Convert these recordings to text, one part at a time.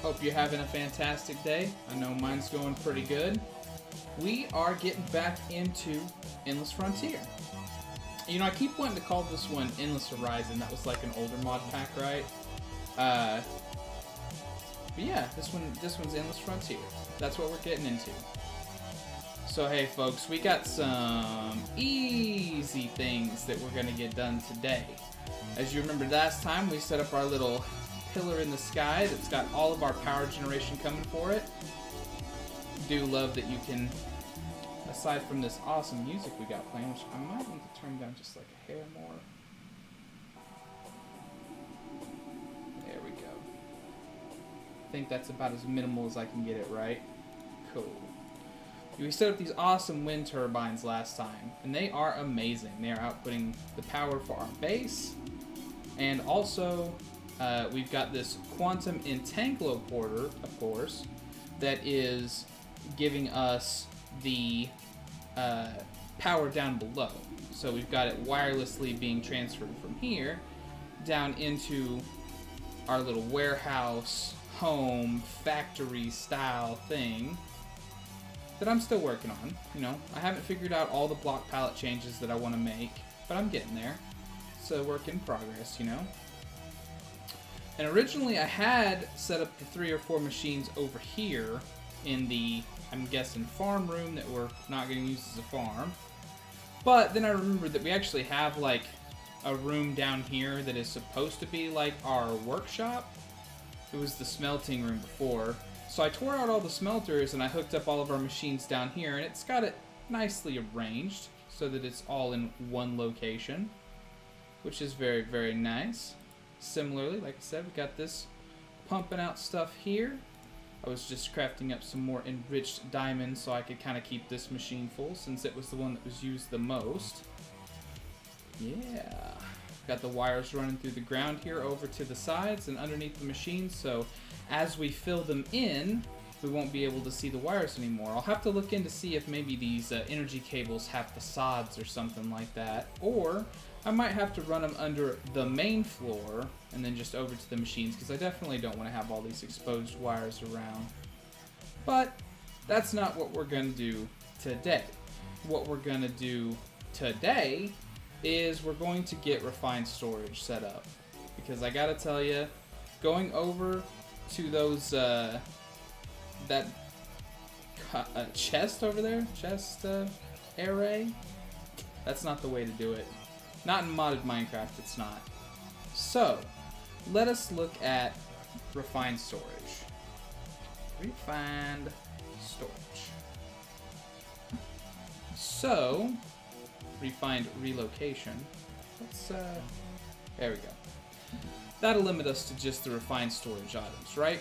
Hope you're having a fantastic day. I know mine's going pretty good. We are getting back into Endless Frontier. You know, I keep wanting to call this one Endless Horizon. That was like an older mod pack, right? But yeah, this one's Endless Frontier. That's what we're getting into. So hey folks, we got some easy things that we're gonna get done today. As you remember last time, we set up our little pillar in the sky that's got all of our power generation coming for it. Do love that you can, aside from this awesome music we got playing, which I might need to turn down just like a hair more. There we go. I think that's about as minimal as I can get it, right? Cool. We set up these awesome wind turbines last time, and they are amazing. They are outputting the power for our base, and also we've got this quantum entangloporter, of course, that is giving us the power down below. So we've got it wirelessly being transferred from here down into our little warehouse, home, factory style thing that I'm still working on. You know, I haven't figured out all the block palette changes that I want to make, but I'm getting there. It's a work in progress, you know. And originally I had set up the 3 or 4 machines over here in the, I'm guessing, farm room that we're not going to use as a farm. But then I remembered that we actually have like a room down here that is supposed to be like our workshop. It was the smelting room before. So I tore out all the smelters and I hooked up all of our machines down here, and it's got it nicely arranged so that it's all in one location, which is very, very nice. Similarly, like I said, we got this pumping out stuff here. I was just crafting up some more enriched diamonds so I could kind of keep this machine full since it was the one that was used the most. Yeah. Got the wires running through the ground here over to the sides and underneath the machine, so as we fill them in, we won't be able to see the wires anymore. I'll have to look in to see if maybe these energy cables have facades or something like that, or I might have to run them under the main floor and then just over to the machines, because I definitely don't want to have all these exposed wires around. But that's not what we're going to do today. What we're going to do today is we're going to get refined storage set up, because I gotta tell you, going over to those that chest over there, chest array, that's not the way to do it. Not in modded Minecraft, it's not. So let us look at refined storage. Refined storage. So refined relocation. Let's there we go. That'll limit us to just the refined storage items, right?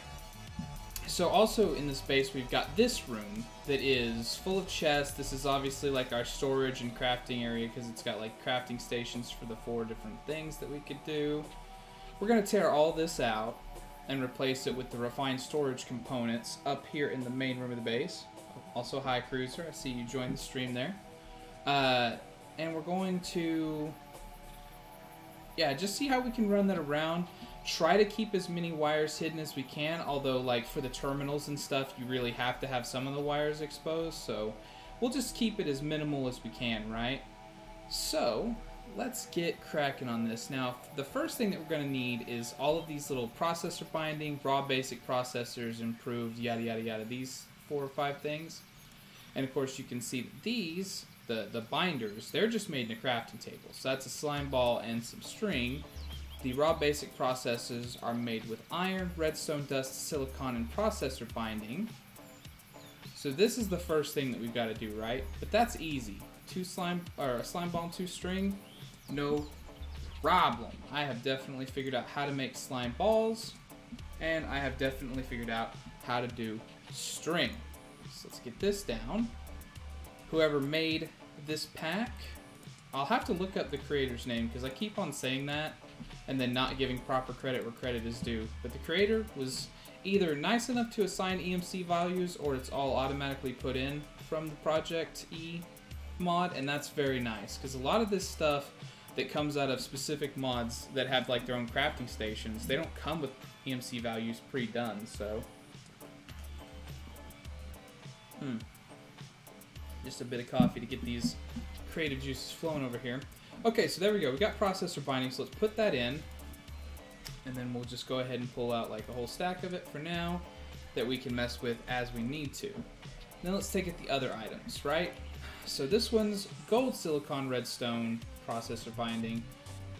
So also in this base we've got this room that is full of chests. This is obviously like our storage and crafting area because it's got like crafting stations for the 4 different things that we could do. We're gonna tear all this out and replace it with the refined storage components up here in the main room of the base. Also, hi Cruiser, I see you joined the stream there. And we're going to, yeah, just see how we can run that around. Try to keep as many wires hidden as we can, although like for the terminals and stuff, you really have to have some of the wires exposed, so we'll just keep it as minimal as we can, right? So let's get cracking on this. Now, the first thing that we're going to need is all of these little processor binding, raw basic processors, improved, yada yada yada, these 4 or 5 things. And of course you can see that these, the binders, they're just made in a crafting table. So that's a slime ball and some string. The raw basic processors are made with iron, redstone dust, silicon, and processor binding. So this is the first thing that we've got to do, right? But that's easy. A slime ball and 2 string, no problem. I have definitely figured out how to make slime balls, and I have definitely figured out how to do string. So let's get this down. Whoever made this pack, I'll have to look up the creator's name because I keep on saying that and then not giving proper credit where credit is due. But the creator was either nice enough to assign EMC values, or it's all automatically put in from the Project E mod, and that's very nice because a lot of this stuff that comes out of specific mods that have like their own crafting stations. They don't come with EMC values pre-done, so. Just a bit of coffee to get these creative juices flowing over here. Okay, so there we go. We got processor binding, so let's put that in. And then we'll just go ahead and pull out like a whole stack of it for now that we can mess with as we need to. Then let's take at the other items, right? So this one's gold, silicon, redstone, processor binding,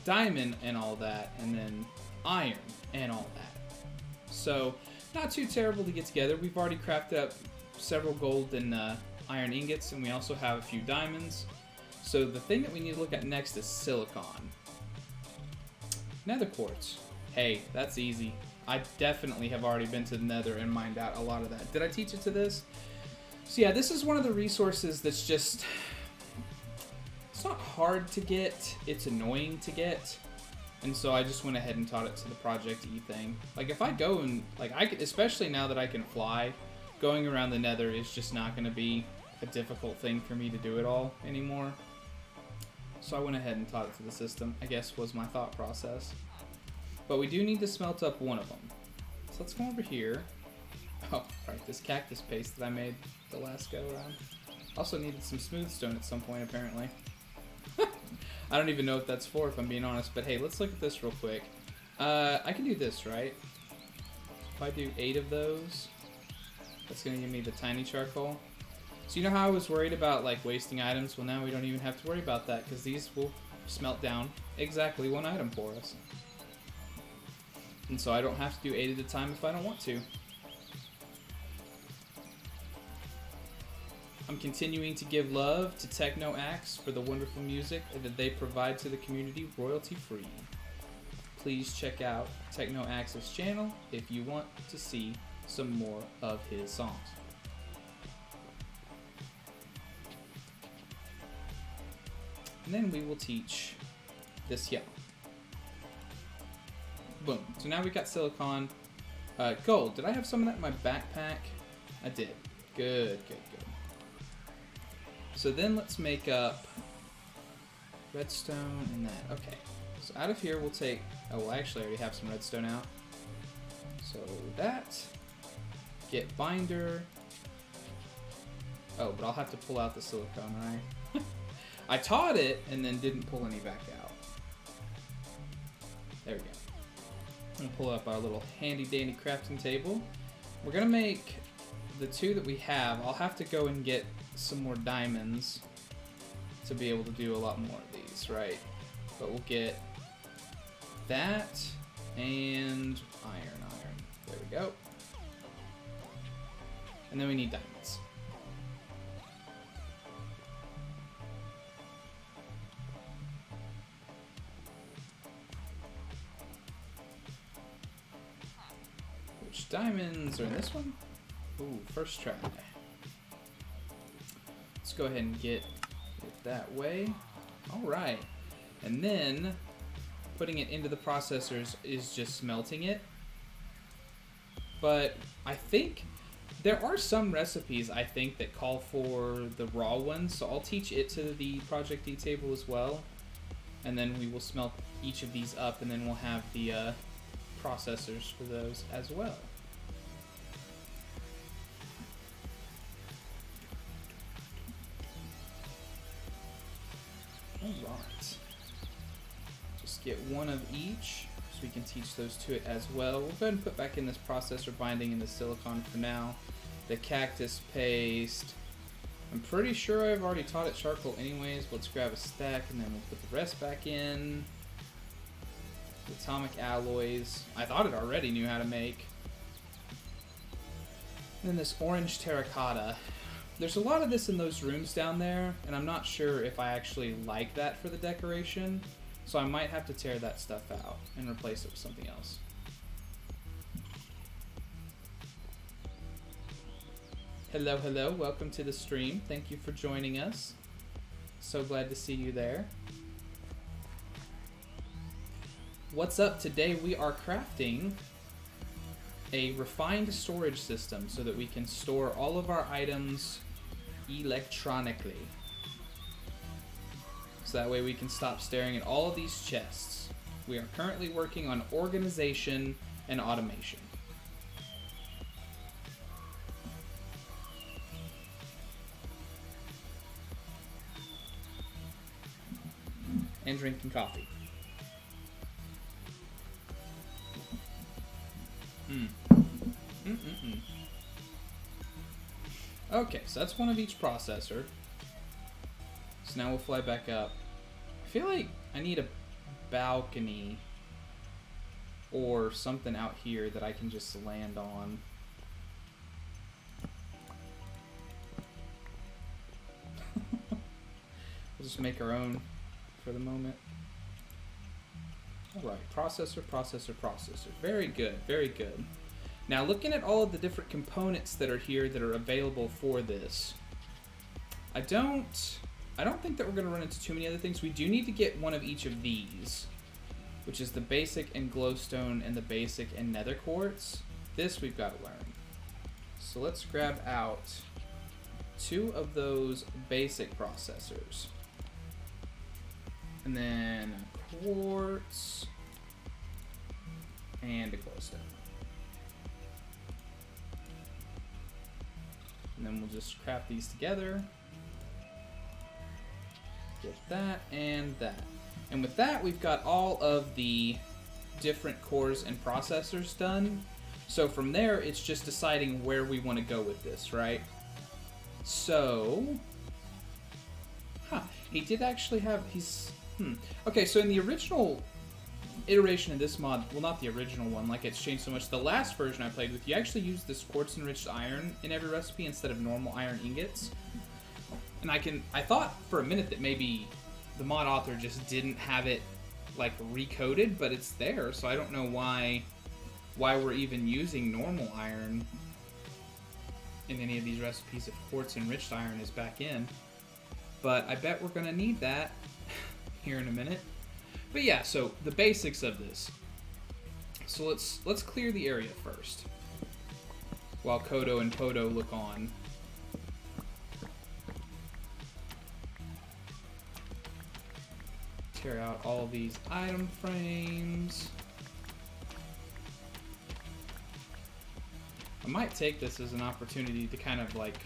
diamond and all that, and then iron and all that. So not too terrible to get together. We've already crafted up several gold and iron ingots, and we also have a few diamonds. So the thing that we need to look at next is silicon. Nether quartz. Hey, that's easy. I definitely have already been to the nether and mined out a lot of that. Did I teach it to this? So yeah, this is one of the resources that's just... It's not hard to get, it's annoying to get. And so I just went ahead and taught it to the Project E thing. Like if I go and, like I could, especially now that I can fly, going around the nether is just not going to be a difficult thing for me to do it all anymore. So I went ahead and taught it to the system, I guess was my thought process. But we do need to smelt up one of them. So let's go over here. Oh, right, this cactus paste that I made the last go around. Also needed some smooth stone at some point apparently. I don't even know what that's for if I'm being honest, but hey, let's look at this real quick. I can do this, right? If I do 8 of those, that's gonna give me the tiny charcoal. So you know how I was worried about like wasting items? Well, now we don't even have to worry about that because these will smelt down exactly 1 item for us. And so I don't have to do 8 at a time if I don't want to. I'm continuing to give love to Techno Axe for the wonderful music that they provide to the community royalty free. Please check out Techno Axe's channel if you want to see some more of his songs. And then we will teach this yellow. Boom. So now we got silicon. Gold. Did I have some of that in my backpack? I did. Good, good, good. So then let's make up redstone and that. Okay. So out of here we'll take... Oh, well, actually I already have some redstone out. So that. Get binder. Oh, but I'll have to pull out the silicone, right? I taught it and then didn't pull any back out. There we go. I'm going to pull up our little handy dandy crafting table. We're going to make the 2 that we have. I'll have to go and get some more diamonds to be able to do a lot more of these, right? But we'll get that and iron. There we go. And then we need diamonds. Which diamonds are in this one? Ooh, first try. Let's go ahead and get it that way. Alright. And then putting it into the processors is just smelting it. But I think there are some recipes I think that call for the raw ones, so I'll teach it to the Project E table as well. And then we will smelt each of these up, and then we'll have the processors for those as well. Alright. Just get 1 of each, so we can teach those to it as well. We'll go ahead and put back in this processor binding and the silicon for now. The cactus paste. I'm pretty sure I've already taught it charcoal anyways. Let's grab a stack and then we'll put the rest back in. The atomic alloys. I thought it already knew how to make. And then this orange terracotta. There's a lot of this in those rooms down there, and I'm not sure if I actually like that for the decoration, so I might have to tear that stuff out and replace it with something else. Hello, hello, welcome to the stream. Thank you for joining us. So glad to see you there. What's up? Today we are crafting a refined storage system so that we can store all of our items electronically. So so that way we can stop staring at all of these chests. We are currently working on organization and automation. And drinking coffee. Okay, so that's one of each processor. So now we'll fly back up. I feel like I need a balcony or something out here that I can just land on. We'll just make our own for the moment. Alright, processor, processor, processor. Very good, very good. Now looking at all of the different components that are here that are available for this, I don't think that we're going to run into too many other things. We do need to get one of each of these, which is the basic and glowstone and the basic and nether quartz. This we've got to learn. So let's grab out 2 of those basic processors. And then a quartz and a glowstone. And then we'll just craft these together. Get that and that. And with that, we've got all of the different cores and processors done. So from there, it's just deciding where we want to go with this, right? So, he did actually have, Okay, so in the original iteration of this mod, well, not the original one, like it's changed so much. The last version I played with, you actually used this quartz enriched iron in every recipe instead of normal iron ingots. And I thought for a minute that maybe the mod author just didn't have it like recoded, but it's there, so I don't know why we're even using normal iron in any of these recipes if quartz enriched iron is back in. But I bet we're gonna need that here in a minute. But yeah, so the basics of this. So let's clear the area first, while Kodo and Podo look on. Tear out all of these item frames. I might take this as an opportunity to kind of like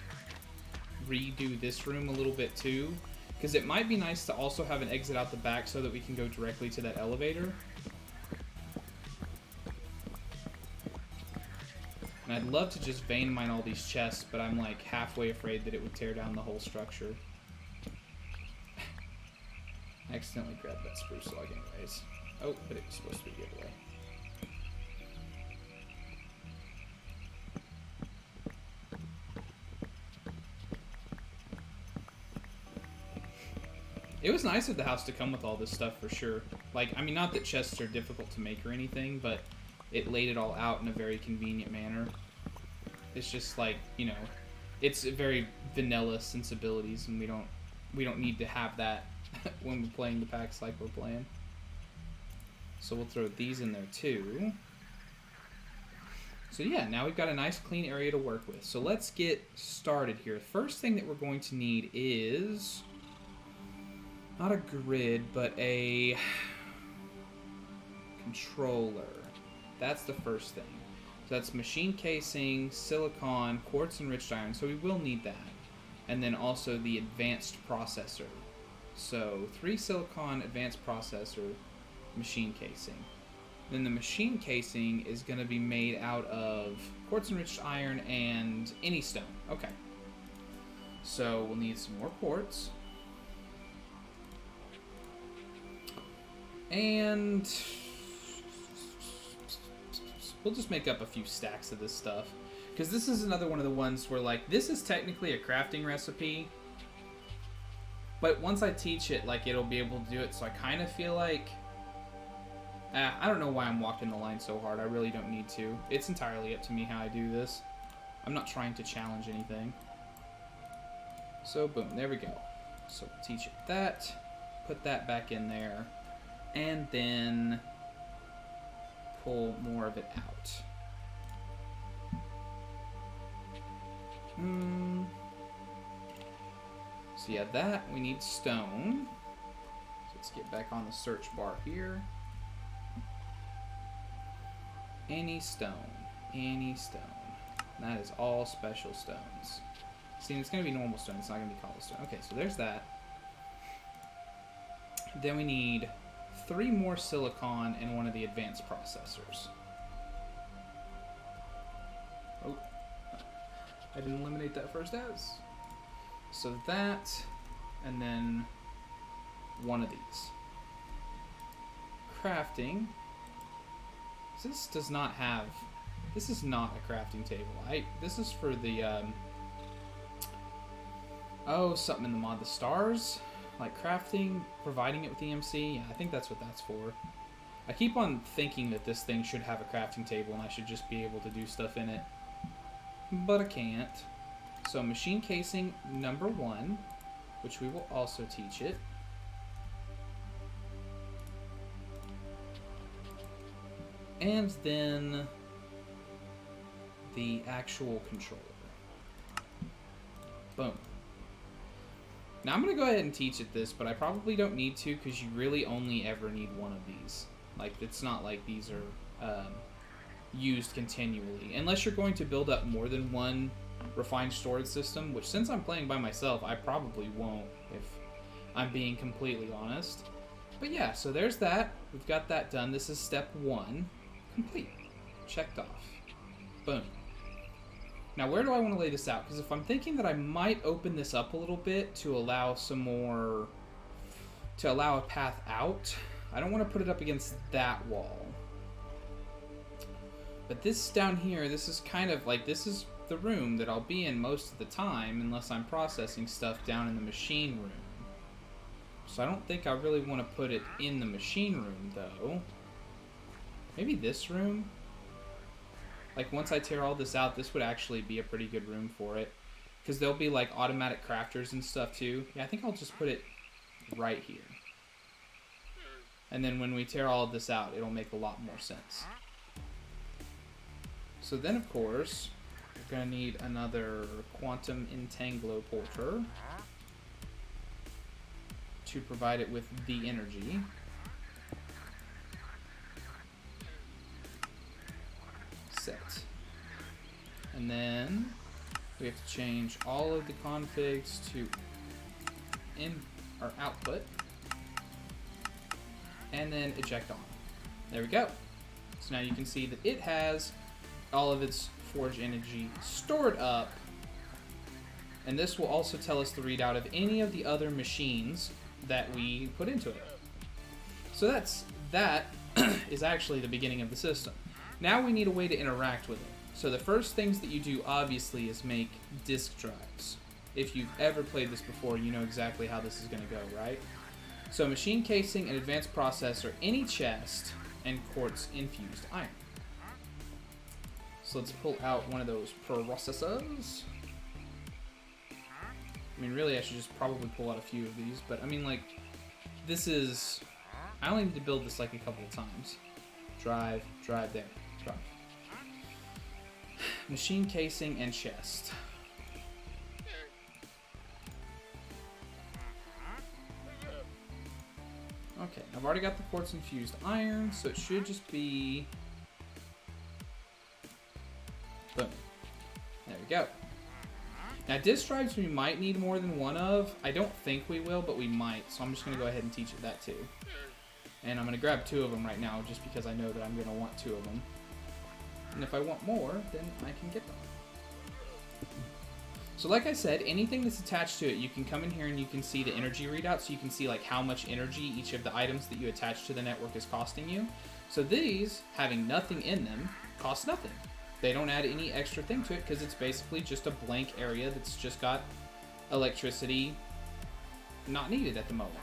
redo this room a little bit too, because it might be nice to also have an exit out the back so that we can go directly to that elevator. And I'd love to just vein mine all these chests, but I'm like halfway afraid that it would tear down the whole structure. I accidentally grabbed that spruce log anyways. Oh, but it was supposed to be the other way. It was nice of the house to come with all this stuff for sure. Like, I mean, not that chests are difficult to make or anything, but it laid it all out in a very convenient manner. It's just like, you know, it's very vanilla sensibilities, and we don't need to have that when we're playing the packs like we're playing. So we'll throw these in there too. So yeah, now we've got a nice clean area to work with. So let's get started here. First thing that we're going to need is not a grid, but a controller. That's the first thing. So that's machine casing, silicon, quartz enriched iron. So we will need that. And then also the advanced processor. So 3 silicon, advanced processor, machine casing. Then the machine casing is going to be made out of quartz enriched iron and any stone. Okay. So we'll need some more quartz. And we'll just make up a few stacks of this stuff. Because this is another one of the ones where, like, this is technically a crafting recipe. But once I teach it, like, it'll be able to do it. So I kind of feel like... I don't know why I'm walking the line so hard. I really don't need to. It's entirely up to me how I do this. I'm not trying to challenge anything. So, boom. There we go. So, teach it that. Put that back in there. And then pull more of it out. So yeah, that, we need stone. Let's get back on the search bar here. Any stone. Any stone. And that is all special stones. See, it's going to be normal stone. It's not going to be cobblestone. Okay, so there's that. Then we need 3 more silicon and one of the advanced processors. Oh, I didn't eliminate that first as. So that, and then one of these. Crafting. This does not have. This is not a crafting table. This is for the. Oh, something in the mod. The stars, like crafting, providing it with EMC. Yeah, I think that's what that's for. I keep on thinking that this thing should have a crafting table and I should just be able to do stuff in it, but I can't. So machine casing number 1, which we will also teach it. And then the actual controller. Boom. Now I'm going to go ahead and teach it this, but I probably don't need to because you really only ever need one of these. Like, it's not like these are used continually. Unless you're going to build up more than one refined storage system, which since I'm playing by myself, I probably won't, if I'm being completely honest. But yeah, so there's that. We've got that done. This is step 1. Complete. Checked off. Boom. Now, where do I want to lay this out? Because if I'm thinking that I might open this up a little bit to allow some more, to allow a path out, I don't want to put it up against that wall. But this down here, this is kind of like, this is the room that I'll be in most of the time, unless I'm processing stuff down in the machine room. So I don't think I really want to put it in the machine room, though. Maybe this room? Like, once I tear all this out, this would actually be a pretty good room for it. Because there'll be, like, automatic crafters and stuff, too. Yeah, I think I'll just put it right here. And then when we tear all of this out, it'll make a lot more sense. So then, of course, we're going to need another quantum entangloporter to provide it with the energy. Set. And then we have to change all of the configs to our output, and then eject on. There we go. So now you can see that it has all of its forge energy stored up, and this will also tell us the readout of any of the other machines that we put into it. So that is actually the beginning of the system. Now we need a way to interact with it. So the first things that you do, obviously, is make disk drives. If you've ever played this before, you know exactly how this is going to go, right? So machine casing, an advanced processor, any chest, and quartz infused iron. So let's pull out one of those processors. I mean, really, I should just probably pull out a few of these, but I mean, like, this is... I only need to build this like a couple of times. Drive there. Drive. Machine casing and chest. Okay, I've already got the quartz infused iron, so it should just be... Boom. There we go. Now, disk drives we might need more than one of. I don't think we will, but we might, so I'm just going to go ahead and teach it that too. And I'm going to grab 2 of them right now, just because I know that I'm going to want 2 of them. And if I want more, then I can get them. So like I said, anything that's attached to it, you can come in here and you can see the energy readout, so you can see like how much energy each of the items that you attach to the network is costing you. So these, having nothing in them, cost nothing. They don't add any extra thing to it because it's basically just a blank area that's just got electricity not needed at the moment.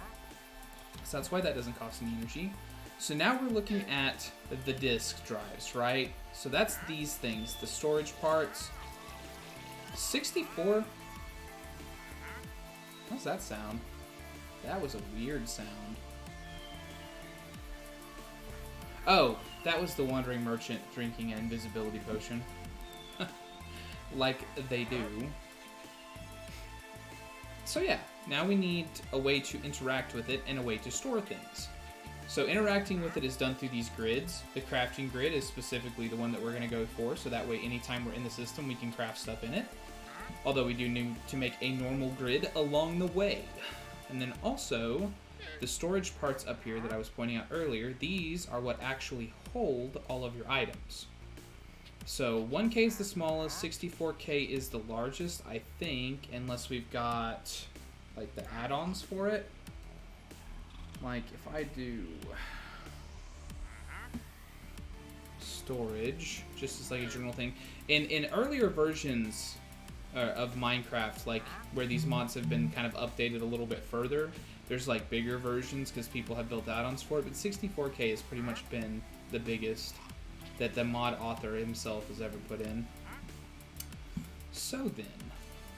So that's why that doesn't cost any energy. So now we're looking at the disk drives, right? So that's these things, the storage parts. 64? How's that sound? That was a weird sound. Oh, that was the Wandering Merchant drinking an invisibility potion. Like they do. So yeah, now we need a way to interact with it and a way to store things. So interacting with it is done through these grids. The crafting grid is specifically the one that we're going to go for, so that way anytime we're in the system we can craft stuff in it. Although we do need to make a normal grid along the way. And then also, the storage parts up here that I was pointing out earlier, these are what actually hold all of your items. So 1K is the smallest, 64K is the largest, I think, unless we've got like the add-ons for it. Like if I do storage, just as like a general thing, in earlier versions of Minecraft, like where these mods have been kind of updated a little bit further, there's like bigger versions because people have built add-ons for it, but 64K has pretty much been the biggest that the mod author himself has ever put in. So then,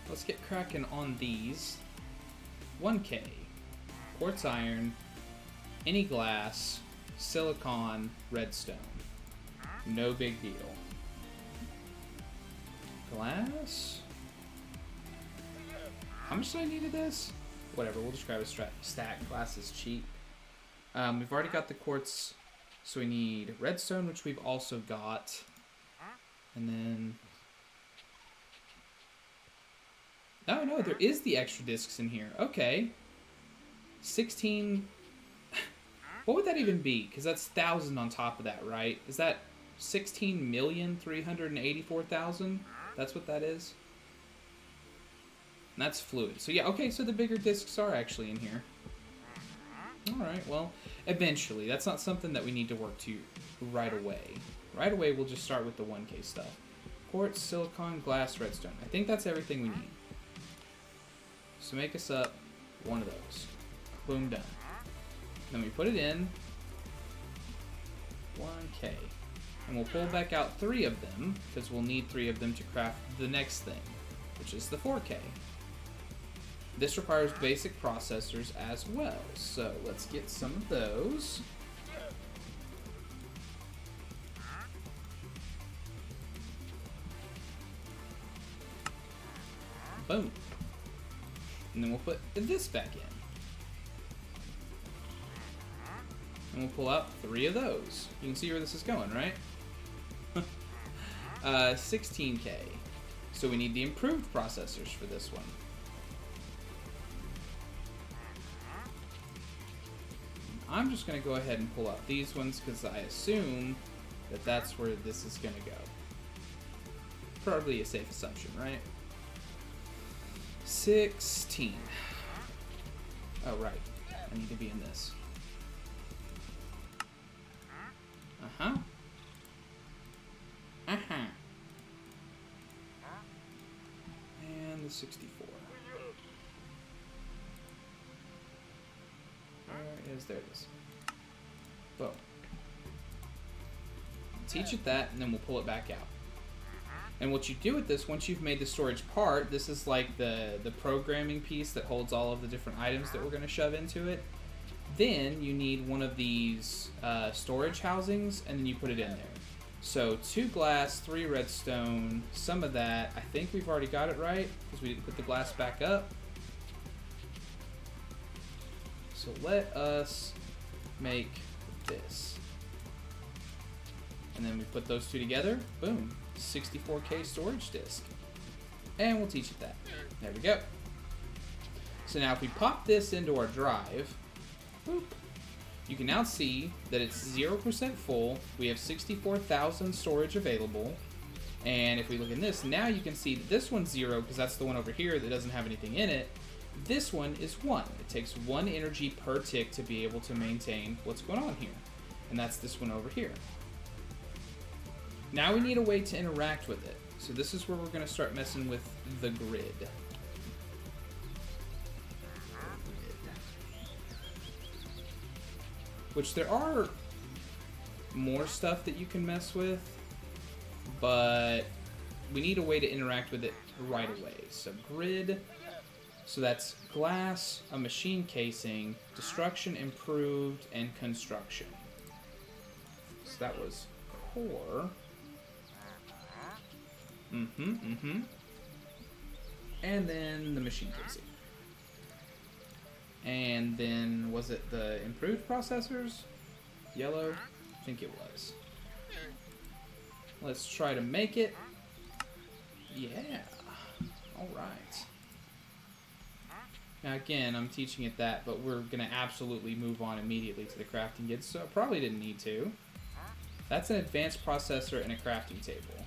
let's get cracking on these. 1K, quartz iron, any glass, silicon, redstone. No big deal. Glass? How much do I need of this? Whatever, we'll just grab a stack. Glass is cheap. We've already got the quartz, so we need redstone, which we've also got. And then... Oh, no, there is the extra discs in here. Okay. 16... What would that even be? Because that's 1,000 on top of that, right? Is that 16,384,000? That's what that is? And that's fluid. So yeah, okay, so the bigger discs are actually in here. Alright, well, eventually. That's not something that we need to work to right away. Right away, we'll just start with the 1K stuff. Quartz, silicon, glass, redstone. I think that's everything we need. So make us up one of those. Boom, done. Then we put it in. 1K. And we'll pull back out 3 of them, because we'll need 3 of them to craft the next thing, which is the 4K. This requires basic processors as well, so let's get some of those. Boom. And then we'll put this back in. And we'll pull out 3 of those. You can see where this is going, right? 16K. So we need the improved processors for this one. I'm just going to go ahead and pull out these ones because I assume that that's where this is going to go. Probably a safe assumption, right? 16. Oh, right. I need to be in this. Uh-huh. Uh-huh. And the 64. There it is. Boom. Teach it that, and then we'll pull it back out. And what you do with this, once you've made the storage part, this is like the programming piece that holds all of the different items that we're going to shove into it. Then you need one of these storage housings, and then you put it in there. So 2 glass, 3 redstone, some of that. I think we've already got it right, because we didn't put the glass back up. So let us make this. And then we put those 2 together. Boom. 64K storage disk. And we'll teach it that. There we go. So now if we pop this into our drive, boop, you can now see that it's 0% full. We have 64,000 storage available. And if we look in this, now you can see that this one's 0 because that's the one over here that doesn't have anything in it. This one is 1. It takes 1 energy per tick to be able to maintain what's going on here. And that's this one over here. Now we need a way to interact with it. So this is where we're going to start messing with the grid. Which there are more stuff that you can mess with, but we need a way to interact with it right away. So grid, so that's glass, a machine casing, destruction improved, and construction. So that was core. And then the machine casing. And then, was it the improved processors? Yellow? I think it was. Let's try to make it. Yeah. Alright. Now again, I'm teaching it that, but we're going to absolutely move on immediately to the crafting kit, so I probably didn't need to. That's an advanced processor and a crafting table.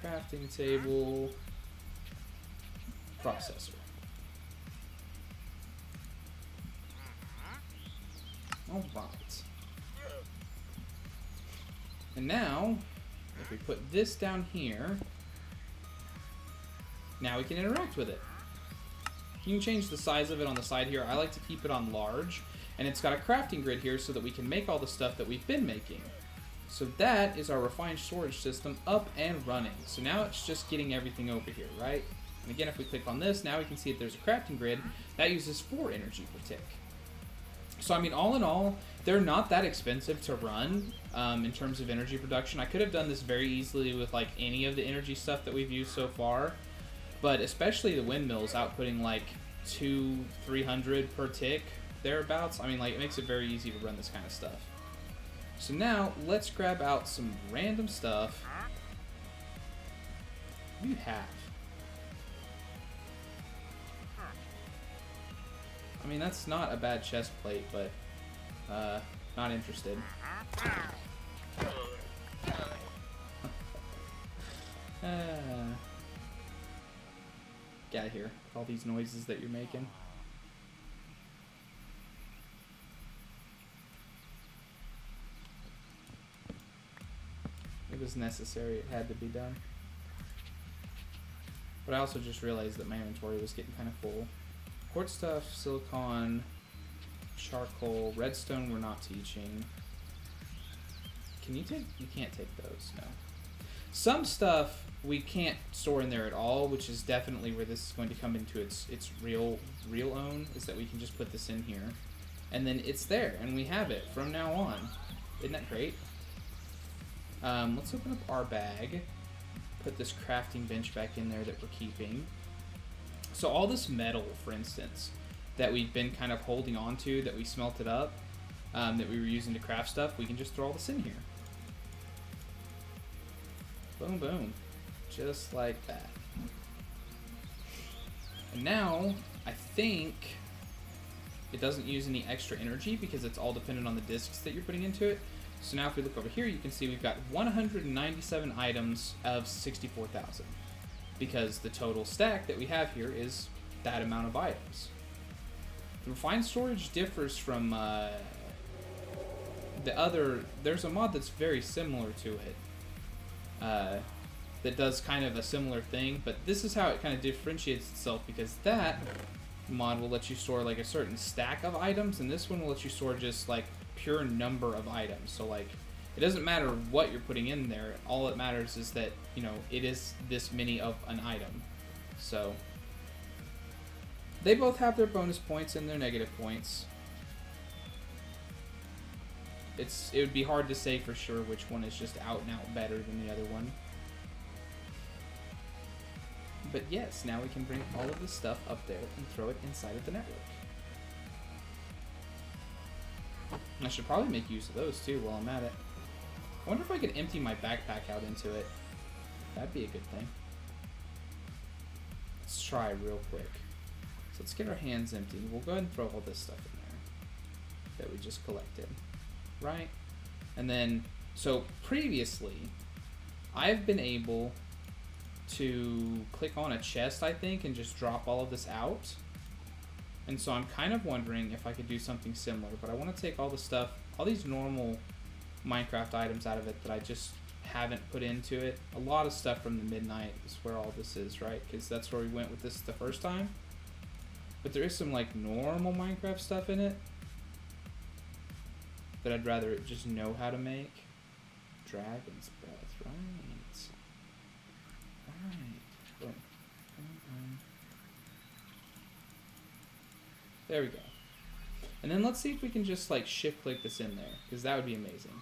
Crafting table. Processor. Alright. And now, if we put this down here, now we can interact with it. You can change the size of it on the side here. I like to keep it on large. And it's got a crafting grid here so that we can make all the stuff that we've been making. So that is our refined storage system up and running. So now it's just getting everything over here, right? And again, if we click on this, now we can see that there's a crafting grid that uses 4 energy per tick. So I mean, all in all, they're not that expensive to run in terms of energy production. I could have done this very easily with like any of the energy stuff that we've used so far. But especially the windmills outputting like 200-300 per tick, thereabouts. I mean, like, it makes it very easy to run this kind of stuff. So now, let's grab out some random stuff. What do you have? I mean, that's not a bad chest plate, but not interested. Get out of here. All these noises that you're making. It was necessary. It had to be done. But I also just realized that my inventory was getting kind of full. Quartz stuff, silicon, charcoal, redstone we're not teaching. Can you take? You can't take those, no. Some stuff we can't store in there at all, which is definitely where this is going to come into its real own, is that we can just put this in here. And then it's there, and we have it from now on. Isn't that great? Let's open up our bag. Put this crafting bench back in there that we're keeping. So all this metal, for instance, that we've been kind of holding on to, that we smelted up, that we were using to craft stuff, we can just throw all this in here. Boom, boom. Just like that. And now, I think it doesn't use any extra energy because it's all dependent on the discs that you're putting into it. So now if we look over here, you can see we've got 197 items of 64,000 because the total stack that we have here is that amount of items. The refined storage differs from the other. There's a mod that's very similar to it that does kind of a similar thing, but this is how it kind of differentiates itself because that mod will let you store like a certain stack of items, and this one will let you store just like pure number of items. So like it doesn't matter what you're putting in there, all that matters is that, you know, it is this many of an item. So they both have their bonus points and their negative points. It would be hard to say for sure which one is just out and out better than the other one. But yes, now we can bring all of this stuff up there and throw it inside of the network. I should probably make use of those too while I'm at it. I wonder if I could empty my backpack out into it. That'd be a good thing. Let's try real quick. So let's get our hands empty. We'll go ahead and throw all this stuff in there that we just collected. Right? And then, so previously, I've been able to click on a chest, I think, and just drop all of this out. And so I'm kind of wondering if I could do something similar, but I want to take all the stuff, all these normal Minecraft items out of it that I just haven't put into it. A lot of stuff from the Midnight is where all this is, right? Because that's where we went with this the first time. But there is some like normal Minecraft stuff in it that I'd rather just know how to make. Dragon's Breath, right? Right. Boom. There we go. And then let's see if we can just like shift click this in there, because that would be amazing.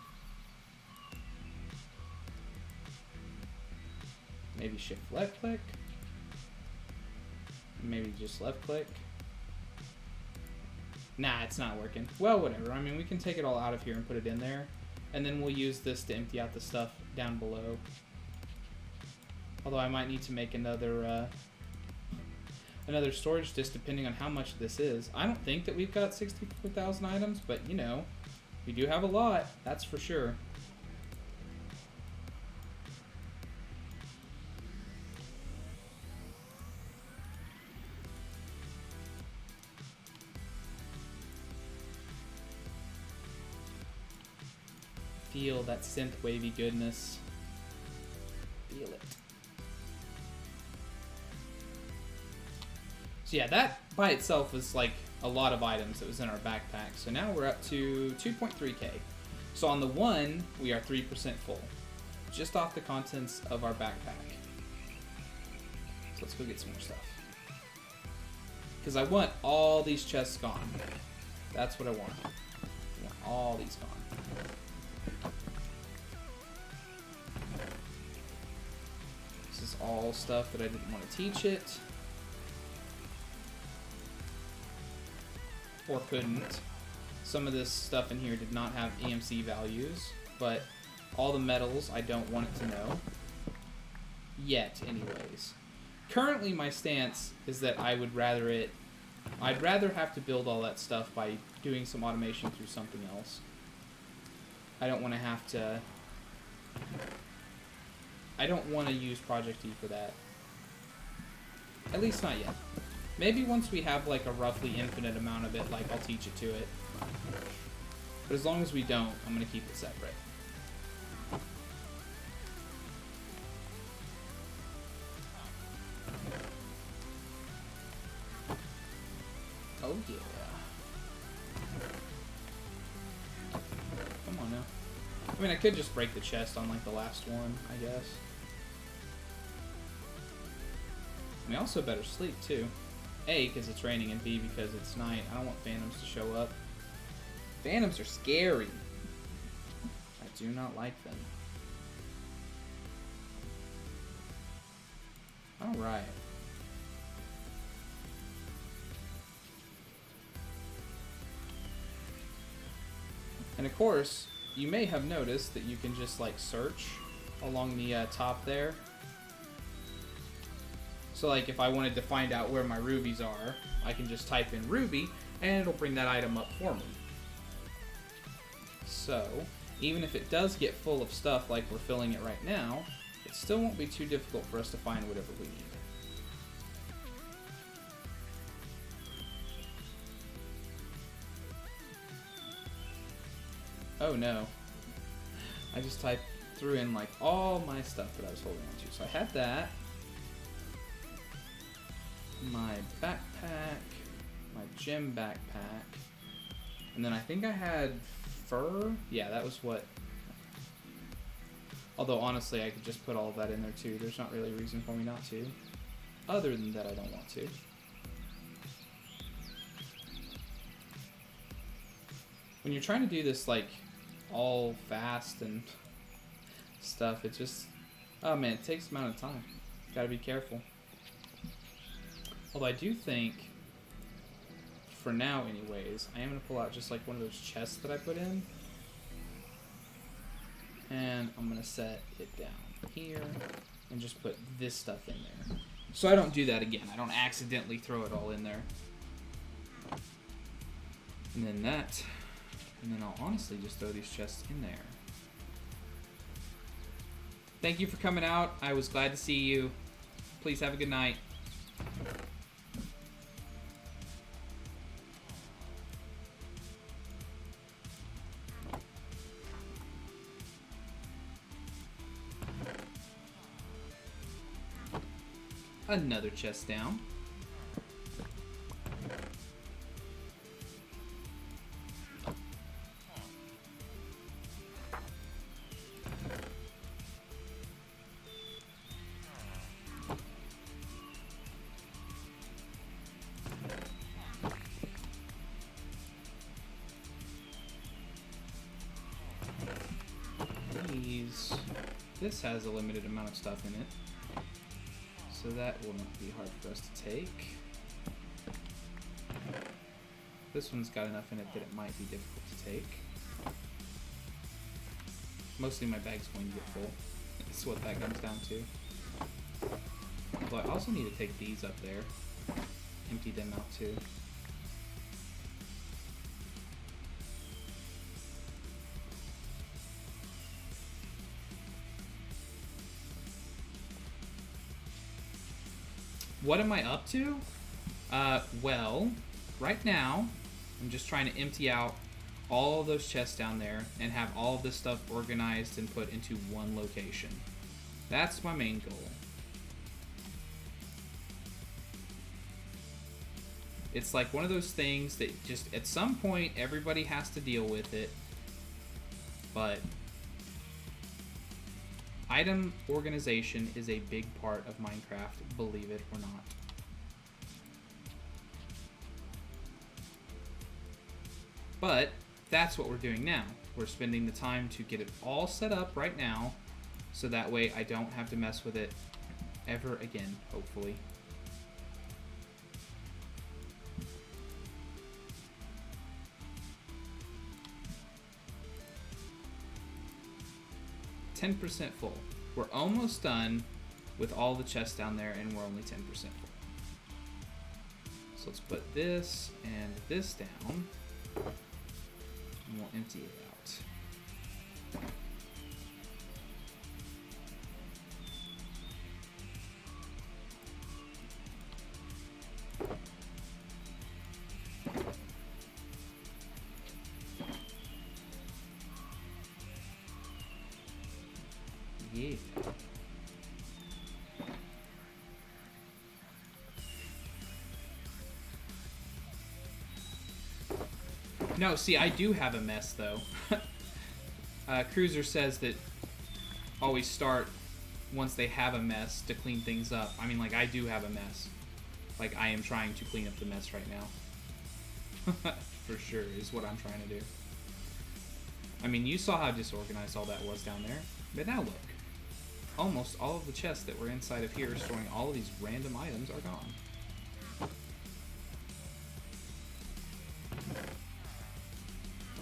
Maybe shift left click. Maybe just left click. Nah, it's not working. Well, whatever. I mean, we can take it all out of here and put it in there. And then we'll use this to empty out the stuff down below. Although I might need to make another storage disk depending on how much this is. I don't think that we've got 64,000 items, but you know, we do have a lot, that's for sure. Feel that synth wavy goodness. Feel it. So yeah, that by itself was like a lot of items that was in our backpack. So now we're up to 2.3k. So on the one, we are 3% full. Just off the contents of our backpack. So let's go get some more stuff. Because I want all these chests gone. That's what I want. I want all these gone. This is all stuff that I didn't want to teach it. Or couldn't. Some of this stuff in here did not have EMC values, but all the metals I don't want it to know. Yet, anyways. Currently, my stance is that I'd rather have to build all that stuff by doing some automation through something else. I don't want to have to... I don't want to use Project E for that. At least not yet. Maybe once we have like a roughly infinite amount of it, like I'll teach it to it. But as long as we don't, I'm going to keep it separate. Oh yeah. Come on now. I mean, I could just break the chest on like the last one, I guess. We also better sleep too. A, because it's raining, and B, because it's night. I don't want phantoms to show up. Phantoms are scary. I do not like them. Alright. And of course, you may have noticed that you can just like search along the top there. So like if I wanted to find out where my rubies are, I can just type in ruby and it'll bring that item up for me. So even if it does get full of stuff like we're filling it right now, it still won't be too difficult for us to find whatever we need. Oh no. I just threw in like all my stuff that I was holding on to. So I had that. My backpack, my gym backpack, and then I think I had fur. Yeah, that was what. Although honestly, I could just put all of that in there too. There's not really a reason for me not to. Other than that, I don't want to. When you're trying to do this like all fast and stuff, it just, oh man, it takes a amount of time. Gotta be careful. Although I do think, for now anyways, I am going to pull out just like one of those chests that I put in. And I'm going to set it down here and just put this stuff in there. So I don't do that again. I don't accidentally throw it all in there. And then that. And then I'll honestly just throw these chests in there. Thank you for coming out. I was glad to see you. Please have a good night. Another chest down. This has a limited amount of stuff in it, so that will not be hard for us to take. This one's got enough in it that it might be difficult to take. Mostly my bag's going to get full. That's what that comes down to. But I also need to take these up there. Empty them out too. What am I up to? Well, right now, I'm just trying to empty out all of those chests down there and have all of this stuff organized and put into one location. That's my main goal. It's like one of those things that just at some point everybody has to deal with it, but item organization is a big part of Minecraft, believe it or not. But that's what we're doing now. We're spending the time to get it all set up right now, so that way I don't have to mess with it ever again, hopefully. %, full. We're almost done with all the chests down there, and we're only 10% full. So let's put this and this down, and we'll empty it out. Yeah. No, see, I do have a mess, though. Cruiser says that always start once they have a mess to clean things up. I mean, like, I do have a mess. Like, I am trying to clean up the mess right now. For sure, is what I'm trying to do. I mean, you saw how disorganized all that was down there. But now look. Almost all of the chests that were inside of here storing all of these random items are gone.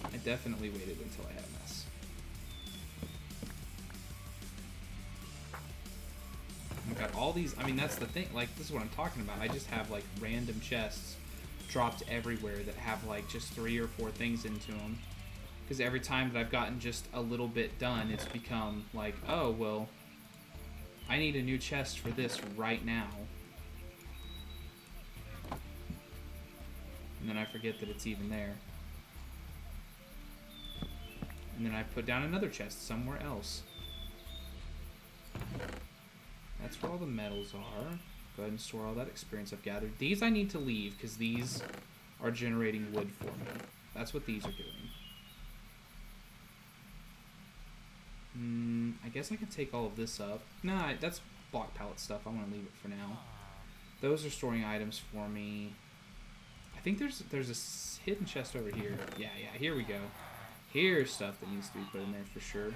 I definitely waited until I had a mess. I've got all these, I mean, that's the thing, like, this is what I'm talking about. I just have, like, random chests dropped everywhere that have, like, just 3 or 4 things into them. Because every time that I've gotten just a little bit done, it's become like, oh, well, I need a new chest for this right now. And then I forget that it's even there. And then I put down another chest somewhere else. That's where all the metals are. Go ahead and store all that experience I've gathered. These I need to leave because these are generating wood for me. That's what these are doing. I guess I could take all of this up. Nah, that's block pallet stuff. I'm going to leave it for now. Those are storing items for me. I think there's a hidden chest over here. Yeah, here we go. Here's stuff that needs to be put in there for sure.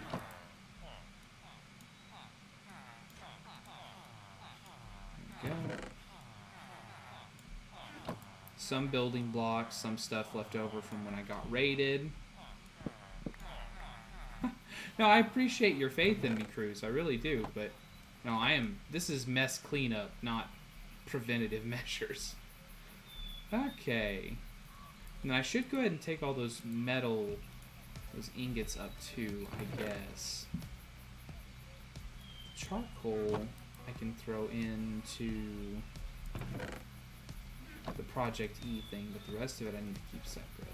There we go. Some building blocks, some stuff left over from when I got raided. No, I appreciate your faith in me, Cruz. I really do, but no, this is mess cleanup, not preventative measures. Okay. And I should go ahead and take all those those ingots up too, I guess. Charcoal I can throw into the Project E thing, but the rest of it I need to keep separate.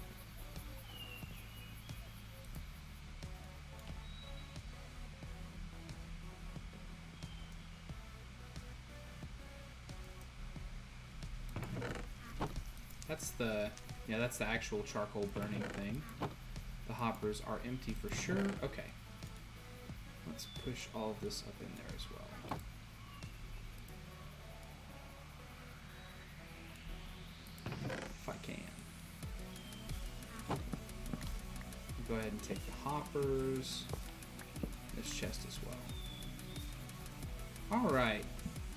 That's the actual charcoal burning thing. The hoppers are empty for sure. Okay. Let's push all of this up in there as well. If I can. Go ahead and take the hoppers. This chest as well. Alright.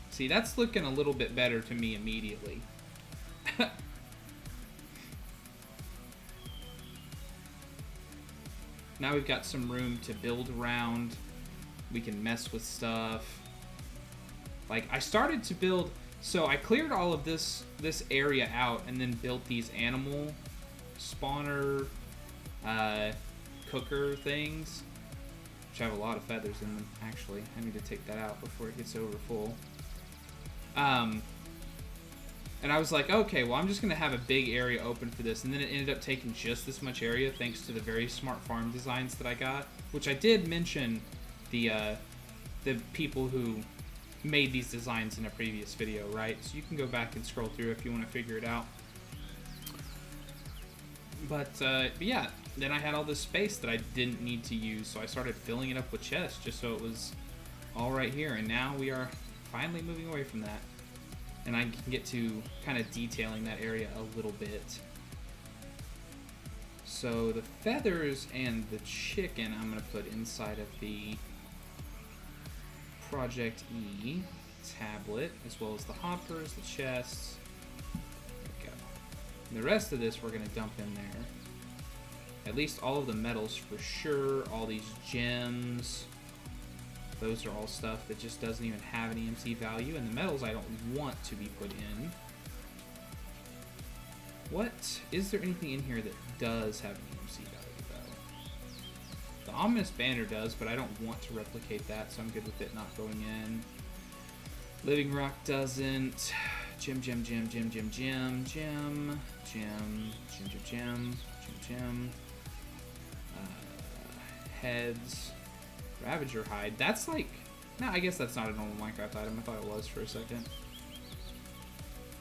See, that's looking a little bit better to me immediately. Now we've got some room to build around. We can mess with stuff. Like, I started to build... So I cleared all of this area out and then built these animal spawner cooker things, which have a lot of feathers in them, actually. I need to take that out before it gets over full. And I was like, okay, well, I'm just going to have a big area open for this. And then it ended up taking just this much area thanks to the very smart farm designs that I got, which I did mention the people who made these designs in a previous video, right? So you can go back and scroll through if you want to figure it out. But yeah, then I had all this space that I didn't need to use, so I started filling it up with chests just so it was all right here. And now we are finally moving away from that. And I can get to kind of detailing that area a little bit. So the feathers and the chicken I'm going to put inside of the Project E tablet, as well as the hoppers, the chests. There we go. And the rest of this we're going to dump in there. At least all of the metals for sure, all these gems. Those are all stuff that just doesn't even have an EMC value, and the metals I don't want to be put in. What? Is there anything in here that does have an EMC value, though? The Ominous Banner does, but I don't want to replicate that, so I'm good with it not going in. Living Rock doesn't. Gem. Heads. Ravager Hide. That's like... No, I guess that's not a normal Minecraft item. I thought it was for a second.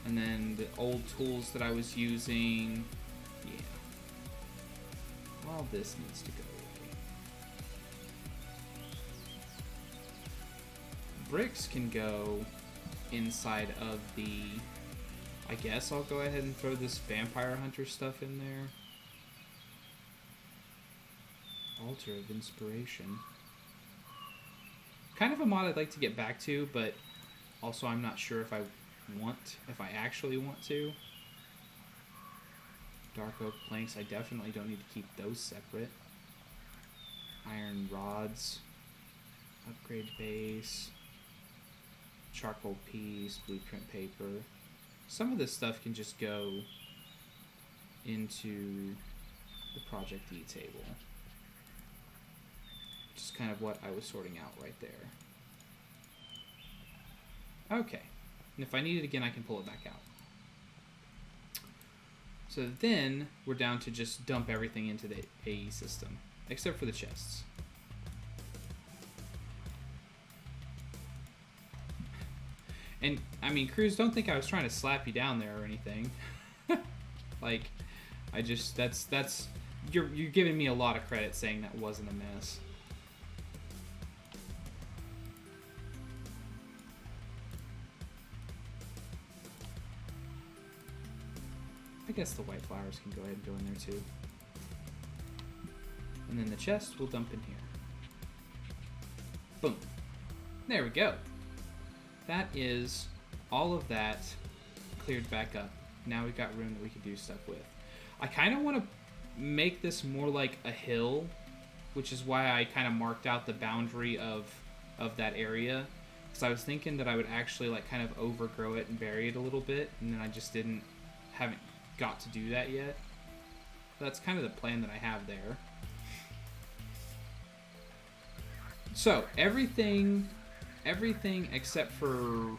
And then the old tools that I was using. Yeah. Well, this needs to go away. Bricks can go inside of the... I guess I'll go ahead and throw this Vampire Hunter stuff in there. Altar of Inspiration. Kind of a mod I'd like to get back to, but also I'm not sure if I actually want to. Dark oak planks, I definitely don't need to keep those separate. Iron rods, upgrade base, charcoal piece, blueprint paper. Some of this stuff can just go into the Project E table. Which is kind of what I was sorting out right there. Okay. And if I need it again, I can pull it back out. So then, we're down to just dump everything into the AE system. Except for the chests. And, I mean, Cruz, don't think I was trying to slap you down there or anything. Like, I just, that's... You're giving me a lot of credit saying that wasn't a mess. I guess the white flowers can go ahead and go in there too. And then the chest we'll dump in here. Boom. There we go. That is all of that cleared back up. Now we've got room that we can do stuff with. I kind of want to make this more like a hill, which is why I kind of marked out the boundary of that area. Because I was thinking that I would actually like kind of overgrow it and bury it a little bit, and then I just haven't got to do that yet. That's kind of the plan that I have there. So everything except for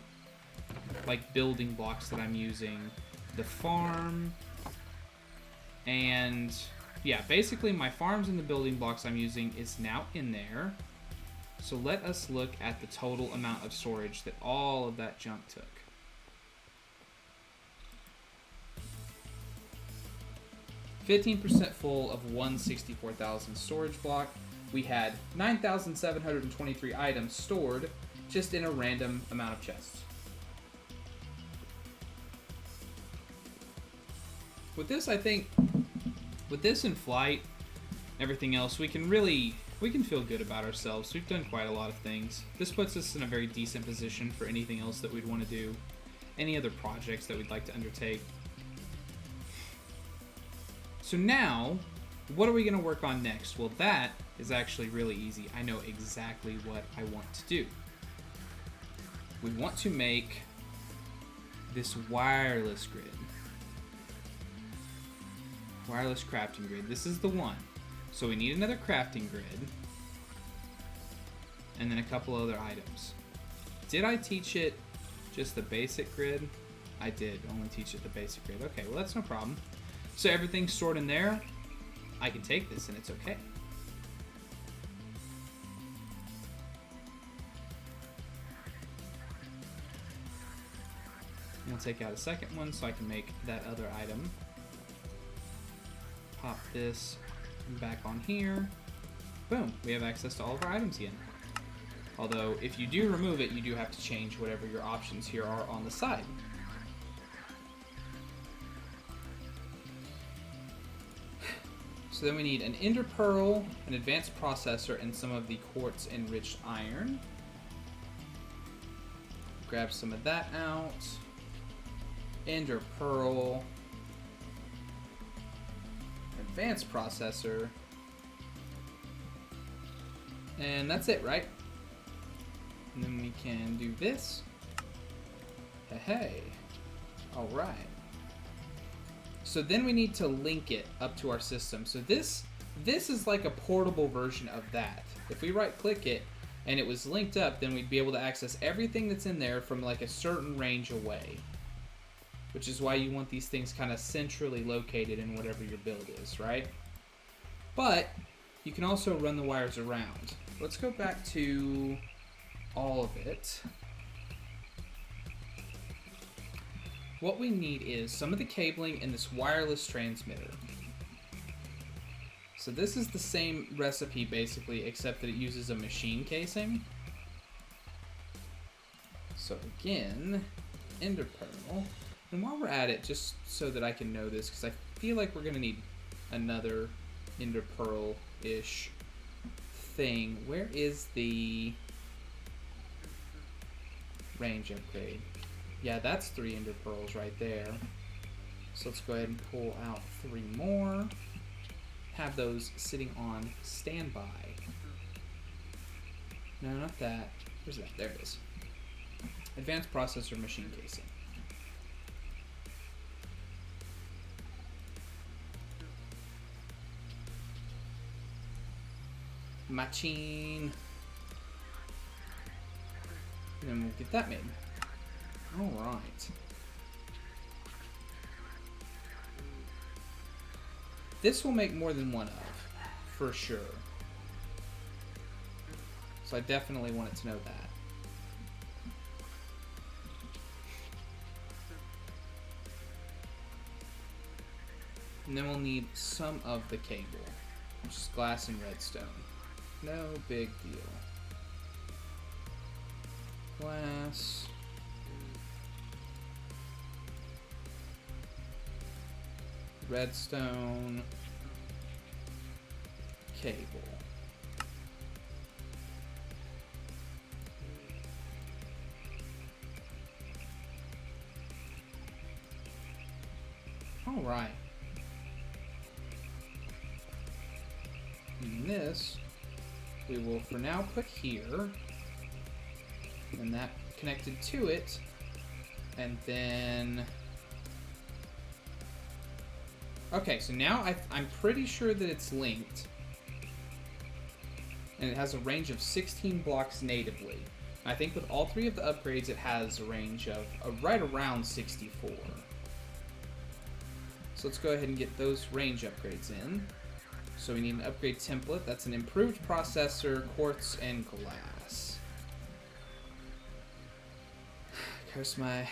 like building blocks that I'm using, the farm, and yeah, basically my farms and the building blocks I'm using is now in there. So let us look at the total amount of storage that all of that junk took. 15% full of 164,000 storage block. We had 9,723 items stored just in a random amount of chests. With this, I think, with this in flight, everything else, we can feel good about ourselves. We've done quite a lot of things. This puts us in a very decent position for anything else that we'd want to do. Any other projects that we'd like to undertake. So now, What are we going to work on next? Well, that is actually really easy. I know exactly what I want to do. We want to make this wireless grid. Wireless crafting grid. This is the one. So we need another crafting grid. And then a couple other items. Did I teach it just the basic grid? I did only teach it the basic grid. Okay, well that's no problem. So everything's stored in there. I can take this and it's okay. I'm gonna take out a second one so I can make that other item. Pop this back on here. Boom, we have access to all of our items again. Although, if you do remove it, you do have to change whatever your options here are on the side. So then we need an ender pearl, an advanced processor, and some of the quartz enriched iron. Grab some of that out. Ender pearl. Advanced processor. And that's it, right? And then we can do this. Hey. Alright. So then we need to link it up to our system. So this is like a portable version of that. If we right click it and it was linked up, then we'd be able to access everything that's in there from like a certain range away. Which is why you want these things kind of centrally located in whatever your build is, right? But you can also run the wires around. Let's go back to all of it. What we need is some of the cabling in this wireless transmitter. So this is the same recipe basically, except that it uses a machine casing. So again, ender pearl. And while we're at it, just so that I can know this, because I feel like we're going to need another ender pearl-ish thing. Where is the range upgrade? Yeah, that's 3 ender pearls right there. So let's go ahead and pull out 3 more. Have those sitting on standby. No, not that. Where's that? There it is. Advanced processor machine casing. Machine. And then we'll get that made. Alright. This will make more than one of, for sure. So I definitely want it to know that. And then we'll need some of the cable, which is glass and redstone. No big deal. Glass. Redstone. Cable. All right. And this we will for now put here, and that connected to it, and then okay, so now I'm pretty sure that it's linked, and it has a range of 16 blocks natively. I think with all 3 of the upgrades it has a range of right around 64. So let's go ahead and get those range upgrades in. So we need an upgrade template. That's an improved processor, quartz, and glass. Curse my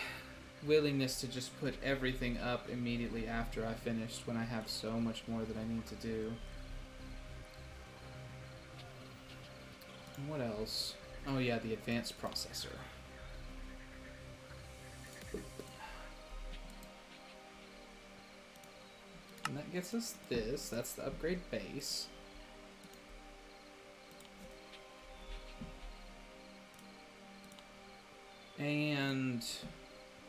willingness to just put everything up immediately after I finished when I have so much more that I need to do. And what else? Oh yeah, the advanced processor. And that gets us this. That's the upgrade base. And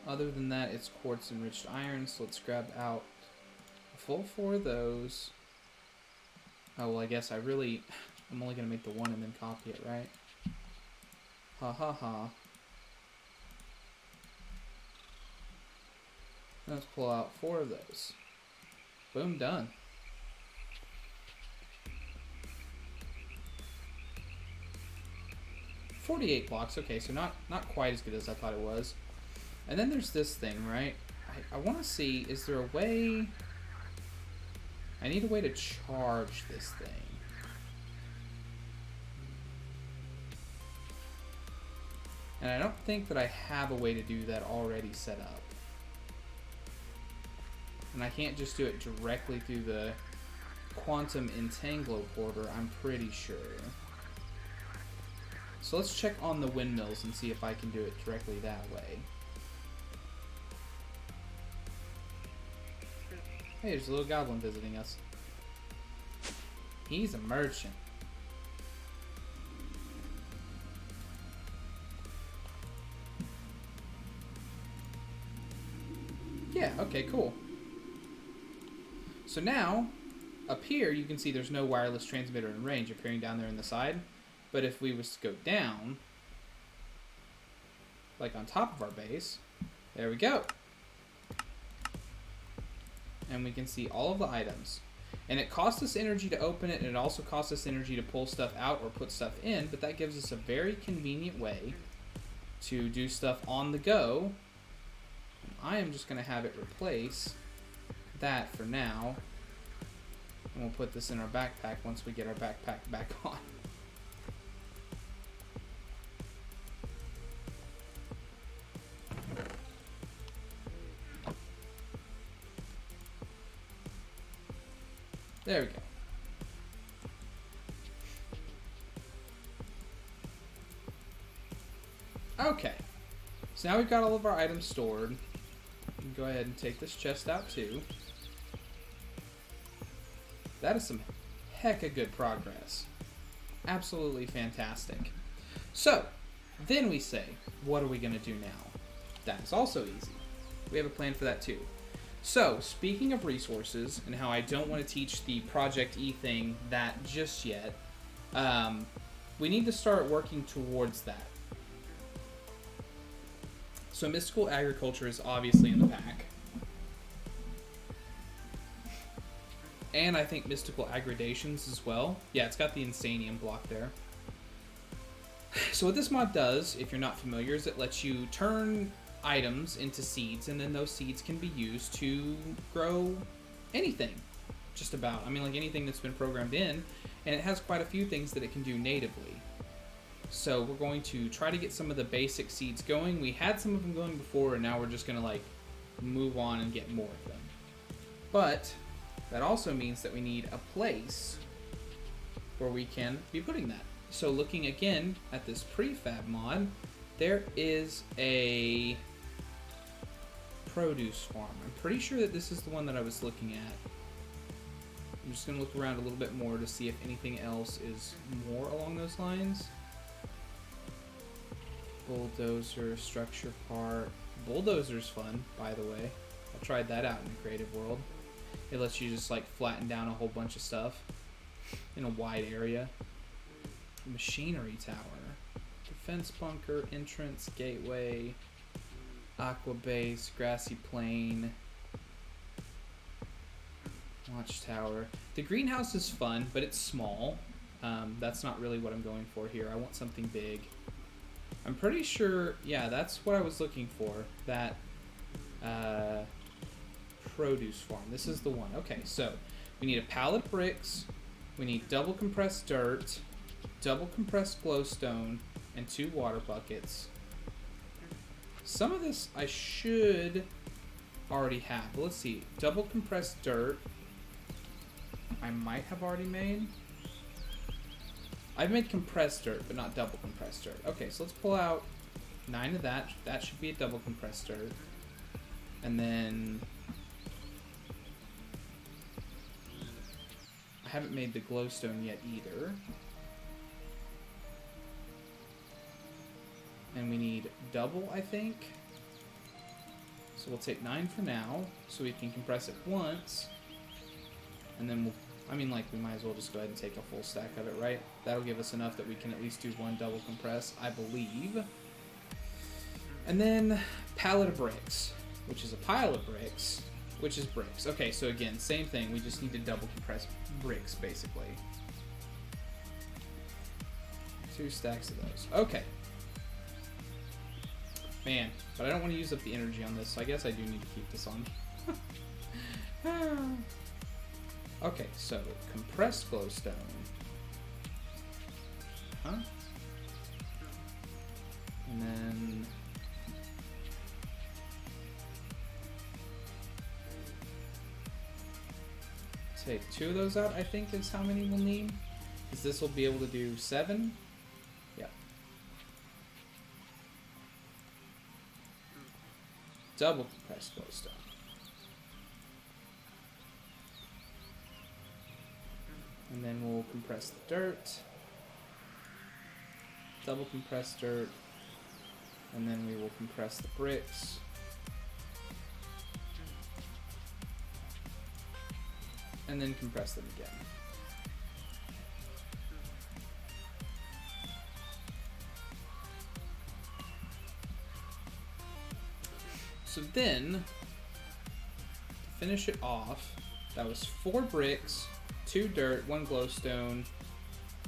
other than that, it's quartz enriched iron. So let's grab out a full 4 of those. Oh, well, I guess I'm only going to make the one and then copy it, right? Ha ha ha. Let's pull out 4 of those. Boom, done. $48 blocks. Okay, so not quite as good as I thought it was. And then there's this thing, right? I want to see, is there a way... I need a way to charge this thing. And I don't think that I have a way to do that already set up. And I can't just do it directly through the Quantum Entanglo porter, I'm pretty sure. So let's check on the windmills and see if I can do it directly that way. Hey, there's a little goblin visiting us. He's a merchant. Yeah, okay, cool. So now, up here, you can see there's no wireless transmitter in range appearing down there in the side. But if we was to go down, like on top of our base, there we go. And we can see all of the items. And it costs us energy to open it, and it also costs us energy to pull stuff out or put stuff in, but that gives us a very convenient way to do stuff on the go. And I am just going to have it replace that for now. And we'll put this in our backpack once we get our backpack back on. There we go. Okay. So now we've got all of our items stored. We can go ahead and take this chest out too. That is some hecka good progress. Absolutely fantastic. So, then we say, what are we going to do now? That is also easy. We have a plan for that too. So, speaking of resources, and how I don't want to teach the Project E thing that just yet, we need to start working towards that. So, mystical agriculture is obviously in the pack. And I think mystical aggradations as well. Yeah, it's got the Insanium block there. So what this mod does, if you're not familiar, is it lets you turn items into seeds, and then those seeds can be used to grow anything, just about. I mean, like anything that's been programmed in, and it has quite a few things that it can do natively. So we're going to try to get some of the basic seeds going. We had some of them going before, and now we're just going to like move on and get more of them. But that also means that we need a place where we can be putting that. So looking again at this prefab mod, there is a produce farm. I'm pretty sure that this is the one that I was looking at. I'm just going to look around a little bit more to see if anything else is more along those lines. Bulldozer, structure part. Bulldozer's fun, by the way. I tried that out in the creative world. It lets you just like flatten down a whole bunch of stuff in a wide area. Machinery tower. Defense bunker, entrance, gateway, aqua base, grassy plain, watchtower. The greenhouse is fun, but it's small. That's not really what I'm going for here. I want something big. I'm pretty sure, yeah, that's what I was looking for. That produce farm. This is the one. Okay, so we need a pallet of bricks. We need double compressed dirt, double compressed glowstone, and 2 water buckets. Some of this I should already have. But let's see. Double compressed dirt I might have already made. I've made compressed dirt, but not double compressed dirt. Okay, so let's pull out 9 of that. That should be a double compressed dirt. And then I haven't made the glowstone yet either. And we need double, I think. So we'll take 9 for now, so we can compress it once. And then we'll I mean, like, we might as well just go ahead and take a full stack of it, right? That'll give us enough that we can at least do one double compress, I believe. And then pallet of bricks, which is a pile of bricks, which is bricks. Okay, so again, same thing. We just need to double compress bricks, basically. 2 stacks of those. Okay. Man, but I don't want to use up the energy on this, so I guess I do need to keep this on. Okay, so compressed glowstone. Huh? And then... take 2 of those out, I think is how many we'll need. Because this will be able to do 7. Yep. Double compressed glowstone. And then we'll compress the dirt. Double compress dirt. And then we will compress the bricks. And then compress them again. So then, to finish it off, that was 4 bricks, 2 dirt, 1 glowstone,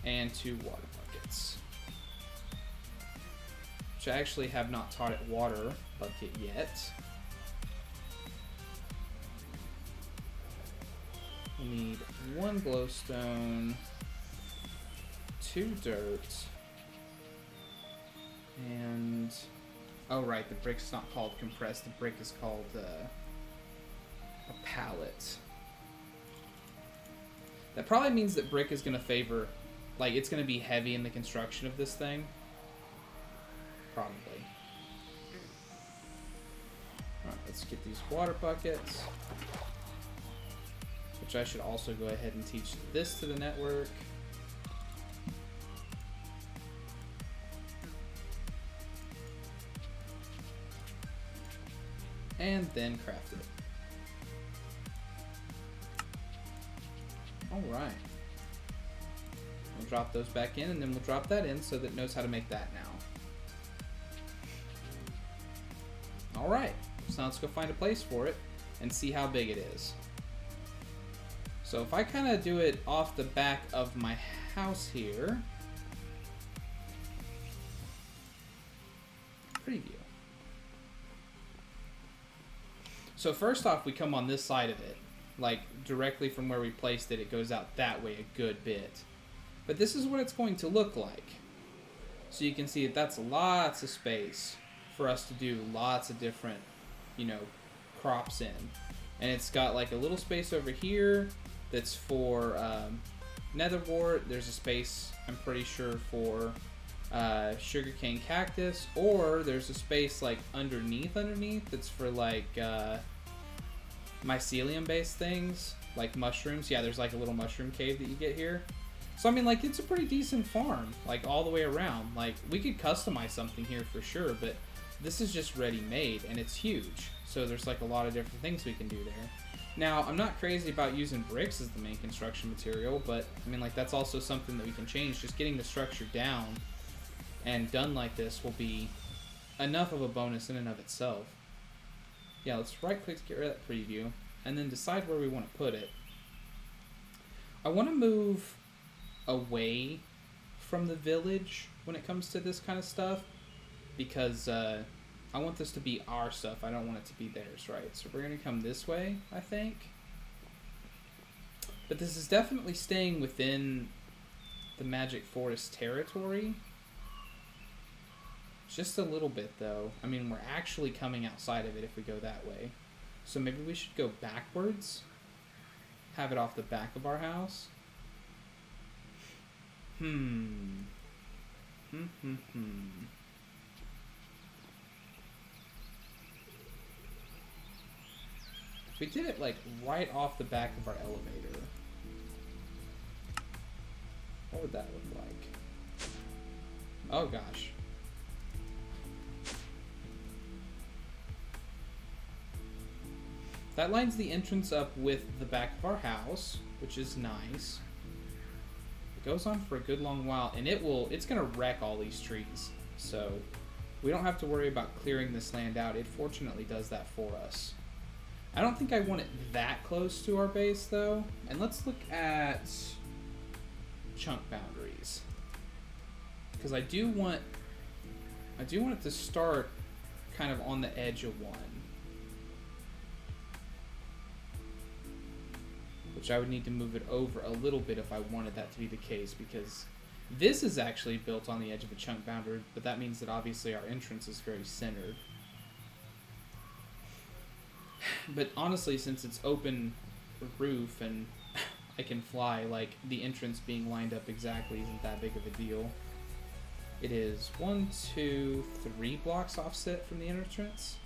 and 2 water buckets. Which I actually have not taught it water bucket yet. We need 1 glowstone, 2 dirt, and... oh right, the brick's not called compressed, the brick is called a pallet. That probably means that brick is going to favor, like, it's going to be heavy in the construction of this thing. Probably. Alright, let's get these water buckets. Which I should also go ahead and teach this to the network. And then craft it. Alright. We'll drop those back in, and then we'll drop that in so that it knows how to make that now. Alright, so now let's go find a place for it and see how big it is. So if I kind of do it off the back of my house here, preview. So first off, we come on this side of it, like directly from where we placed it, it goes out that way a good bit. But this is what it's going to look like. So you can see that that's lots of space for us to do lots of different, you know, crops in. And it's got like a little space over here that's for netherwort. There's a space, I'm pretty sure, for sugarcane cactus, or there's a space like underneath that's for like mycelium based things like mushrooms. Yeah, there's like a little mushroom cave that you get here. So I mean, like, it's a pretty decent farm, like all the way around. Like, we could customize something here for sure, but this is just ready made and it's huge, so there's like a lot of different things we can do there. Now, I'm not crazy about using bricks as the main construction material, but I mean, like, that's also something that we can change. Just getting the structure down and done like this will be enough of a bonus in and of itself. Yeah, let's right click to get rid of that preview and then decide where we want to put it. I want to move away from the village when it comes to this kind of stuff, because I want this to be our stuff. I don't want it to be theirs, right? So we're going to come this way, I think. But this is definitely staying within the Magic Forest territory. Just a little bit, though. I mean, we're actually coming outside of it if we go that way. So maybe we should go backwards. Have it off the back of our house. If we did it, like, right off the back of our elevator, what would that look like? Oh, gosh. that lines the entrance up with the back of our house, which is nice. It goes on for a good long while, and it's going to wreck all these trees. So we don't have to worry about clearing this land out. It fortunately does that for us. I don't think I want it that close to our base, though. And let's look at chunk boundaries. Because I do want it to start kind of on the edge of one. Which I would need to move it over a little bit if I wanted that to be the case, because this is actually built on the edge of a chunk boundary, but that means that obviously our entrance is very centered. But honestly, since it's open roof and I can fly, like, the entrance being lined up exactly isn't that big of a deal. It is 1, 2, 3 blocks offset from the entrance.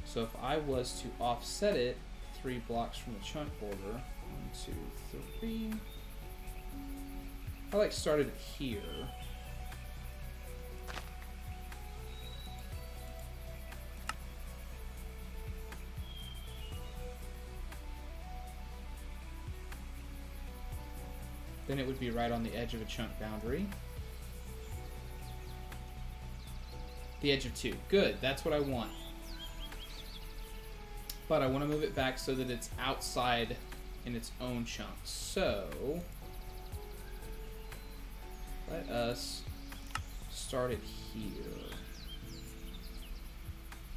So if I was to offset it 3 blocks from the chunk border, 1, 2, 3. I like started here. Then it would be right on the edge of a chunk boundary. The edge of 2. Good, that's what I want. But I want to move it back so that it's outside in its own chunk. So let us start it here.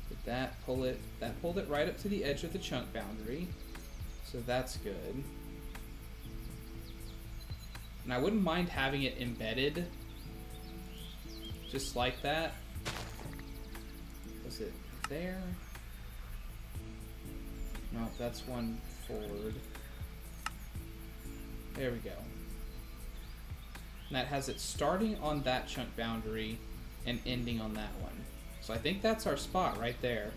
Did that pull it? That pulled it right up to the edge of the chunk boundary. So that's good. And I wouldn't mind having it embedded just like that. Was it there? No, that's one forward. There we go. And that has it starting on that chunk boundary and ending on that one. So I think that's our spot right there.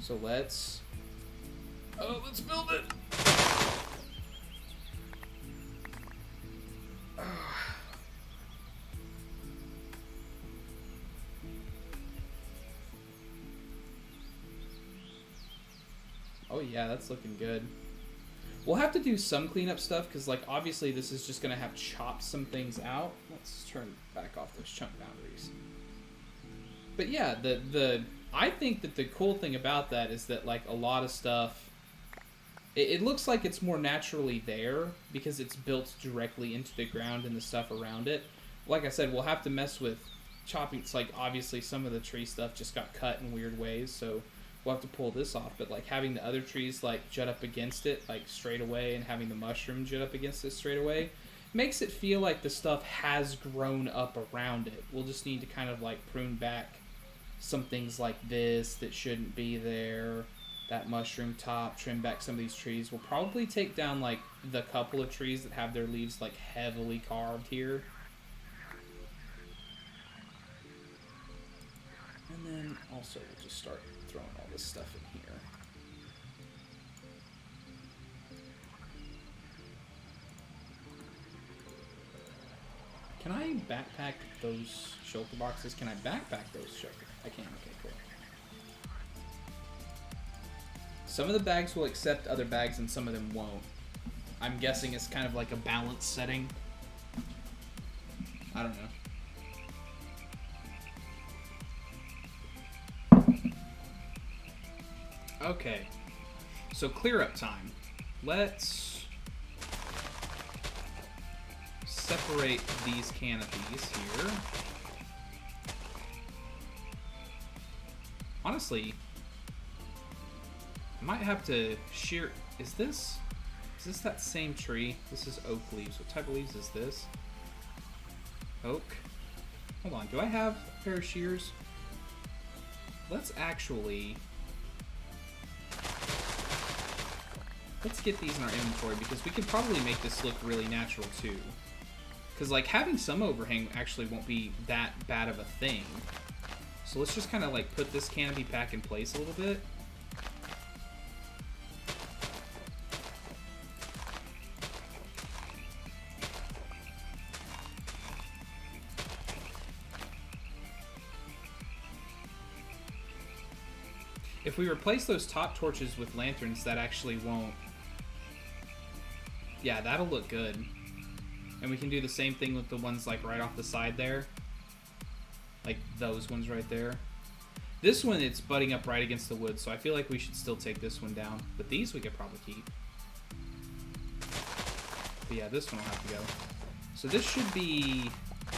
So let's build it. Oh yeah, that's looking good. We'll have to do some cleanup stuff because, like, obviously this is just going to have chopped some things out. Let's turn back off those chunk boundaries. But yeah, I think that the cool thing about that is that, like, a lot of stuff, it looks like it's more naturally there because it's built directly into the ground and the stuff around it. Like I said, we'll have to mess with chopping. It's like, obviously some of the tree stuff just got cut in weird ways, so we'll have to pull this off. But, like, having the other trees, like, jut up against it, like, straight away, and having the mushroom jut up against it straight away makes it feel like the stuff has grown up around it. We'll just need to kind of, like, prune back some things like this that shouldn't be there. That mushroom top, trim back some of these trees. We'll probably take down, like, the couple of trees that have their leaves, like, heavily carved here. And then also we'll just start throwing all this stuff in here. Can I backpack those shelter boxes? Can I backpack those shelter? I can. Okay, cool. Some of the bags will accept other bags and some of them won't. I'm guessing it's kind of like a balance setting. I don't know. Okay, so clear up time. Let's separate these canopies here. Honestly, I might have to shear. Is this that same tree? This is oak leaves. What type of leaves is this? Oak. Hold on, do I have a pair of shears? Let's get these in our inventory because we could probably make this look really natural too. Because, like, having some overhang actually won't be that bad of a thing. So let's just kind of, like, put this canopy back in place a little bit. If we replace those top torches with lanterns, that actually won't... Yeah, that'll look good. And we can do the same thing with the ones like right off the side there. Like those ones right there. This one, it's butting up right against the wood, so I feel like we should still take this one down. But these we could probably keep. But yeah, this one will have to go. So this should be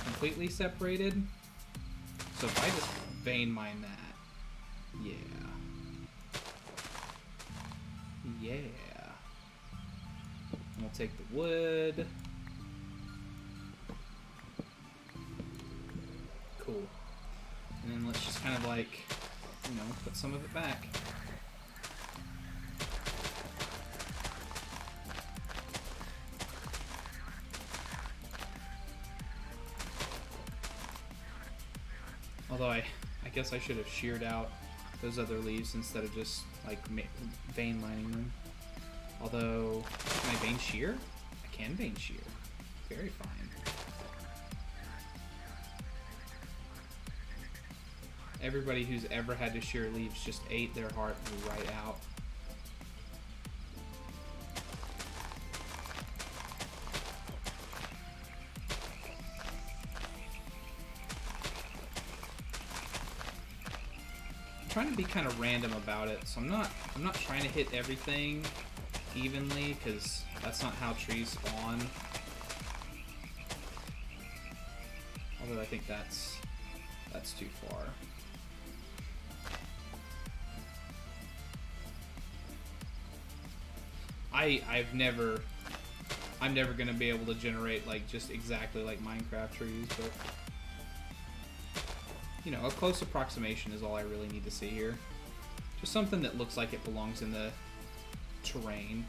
completely separated. So if I just vein mine that. Yeah. Yeah. And we'll take the wood. Cool. And then let's just kind of like, you know, put some of it back. Although I guess I should have sheared out those other leaves instead of just like vein lining them. Although, can I vein shear? I can vein shear. Very fine. Everybody who's ever had to shear leaves just ate their heart right out. I'm trying to be kind of random about it, so I'm not trying to hit everything evenly, because that's not how trees spawn. Although I think that's too far. I'm never gonna be able to generate like just exactly like Minecraft trees, but you know, a close approximation is all I really need to see here. Just something that looks like it belongs in the terrain.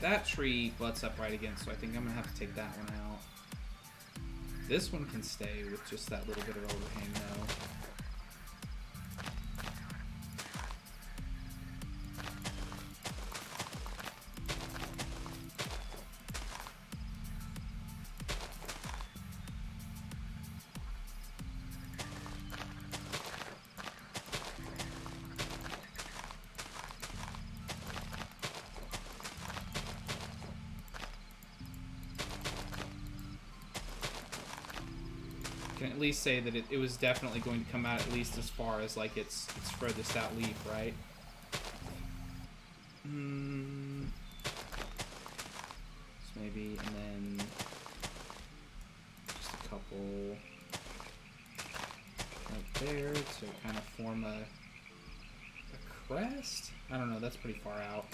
That tree butts up right against, so I think I'm gonna have to take that one out. This one can stay with just that little bit of overhang though. Can at least say that it was definitely going to come out at least as far as like its furthest out leaf, right? So maybe, and then just a couple right there to kind of form a crest? I don't know, that's pretty far out.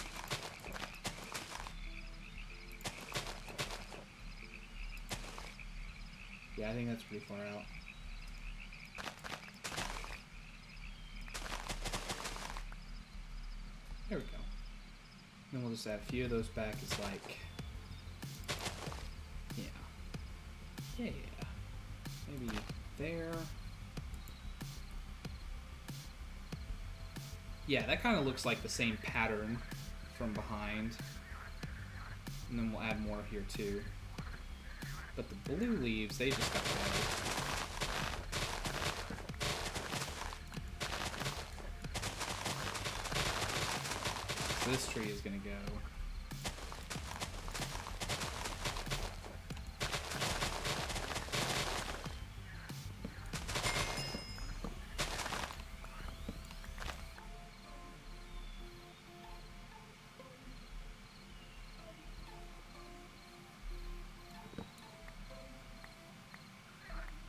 Yeah, I think that's pretty far out. There we go. Then we'll just add a few of those back as like... Yeah. Maybe there. Yeah, that kind of looks like the same pattern from behind. And then we'll add more here too. But the blue leaves, they just got better. So this tree is gonna go.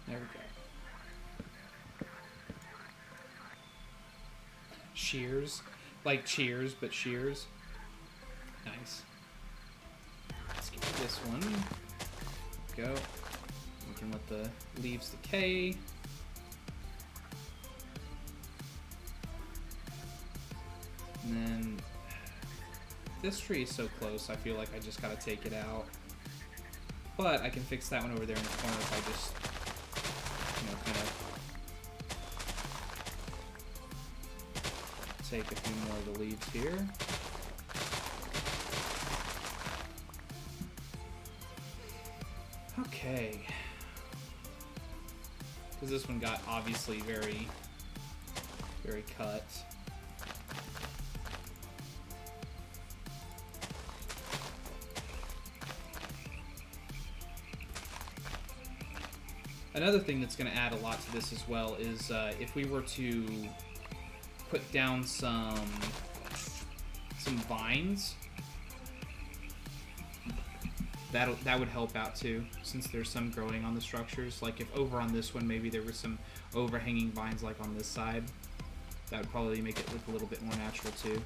There we go. Shears. Like cheers, but shears. Nice. Let's get this one. Go. We can let the leaves decay. And then this tree is so close, I feel like I just gotta take it out. But I can fix that one over there in the corner if I just, you know, kind of take a few more of the leaves here. Okay. because this one got obviously very, very cut. Another thing that's going to add a lot to this as well is if we were to put down some vines, that would help out too, since there's some growing on the structures. Like if over on this one maybe there was some overhanging vines like on this side, that would probably make it look a little bit more natural too.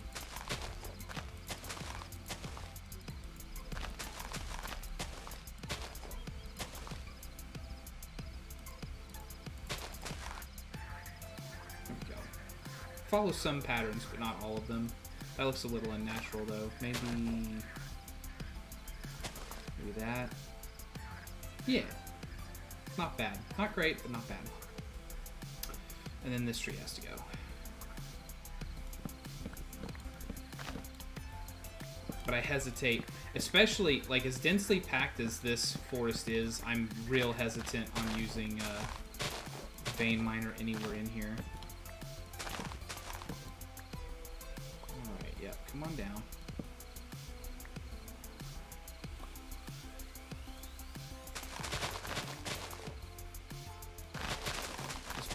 There we go. Follow some patterns, but not all of them. That looks a little unnatural though. Maybe that. Yeah. Not bad. Not great, but not bad. And then this tree has to go. But I hesitate, especially like as densely packed as this forest is, I'm real hesitant on using vein miner anywhere in here. Alright, yep, come on down.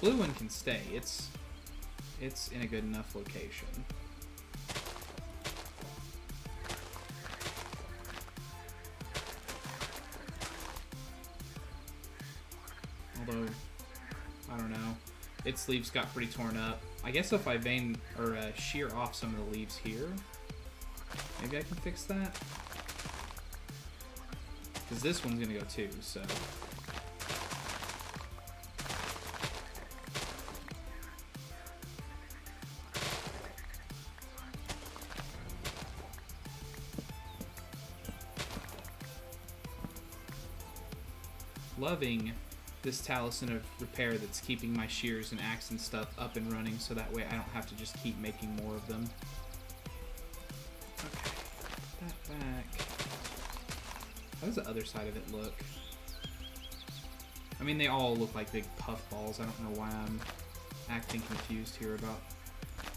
Blue one can stay. It's in a good enough location. Although, I don't know. Its leaves got pretty torn up. I guess if I vein or shear off some of the leaves here, maybe I can fix that. Because this one's gonna go too, so. Loving this Taliesin of Repair that's keeping my shears and axe and stuff up and running, so that way I don't have to just keep making more of them. Okay, put that back. How does the other side of it look? I mean, they all look like big puff balls. I don't know why I'm acting confused here about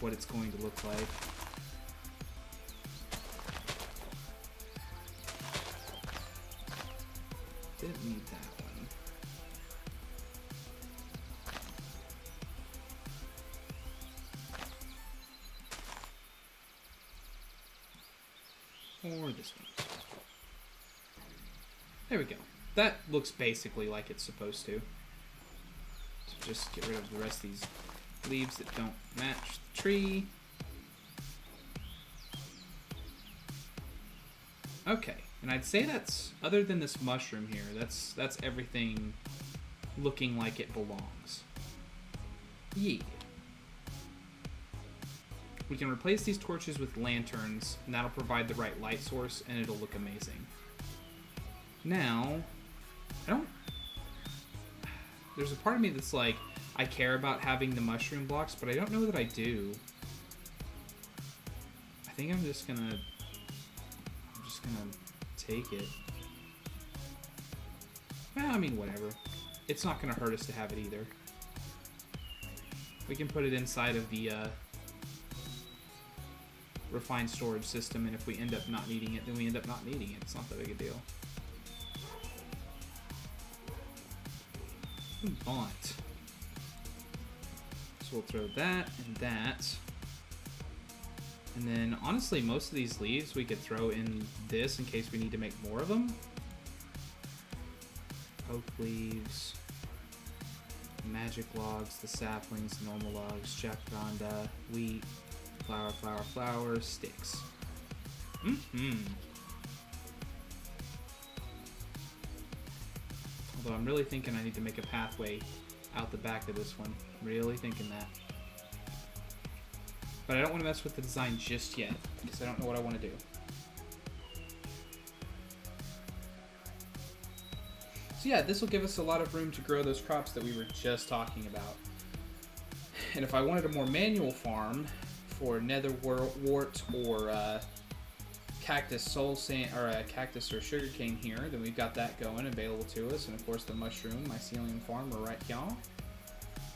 what it's going to look like. Didn't need that one. Or this one. There we go. That looks basically like it's supposed to. So just get rid of the rest of these leaves that don't match the tree. Okay, and I'd say that's, other than this mushroom here, that's everything looking like it belongs. Yeah. We can replace these torches with lanterns, and that'll provide the right light source, and it'll look amazing. Now, there's a part of me that's like, I care about having the mushroom blocks, but I don't know that I do. I think I'm just gonna take it. Well, I mean, whatever. It's not gonna hurt us to have it either. We can put it inside of the, refined storage system, and if we end up not needing it, then we end up not needing it. It's not that big a deal. But so we'll throw that and that, and then honestly most of these leaves we could throw in this in case we need to make more of them. Oak leaves, magic logs, the saplings, normal logs, jacaranda, wheat, flower, flower, flower, sticks. Although I'm really thinking I need to make a pathway out the back of this one. Really thinking that. But I don't want to mess with the design just yet, because I don't know what I want to do. So yeah, this will give us a lot of room to grow those crops that we were just talking about. And if I wanted a more manual farm for netherwort or cactus soul sand, or cactus or sugarcane here, then we've got that going available to us, and of course the mushroom mycelium farm are right here.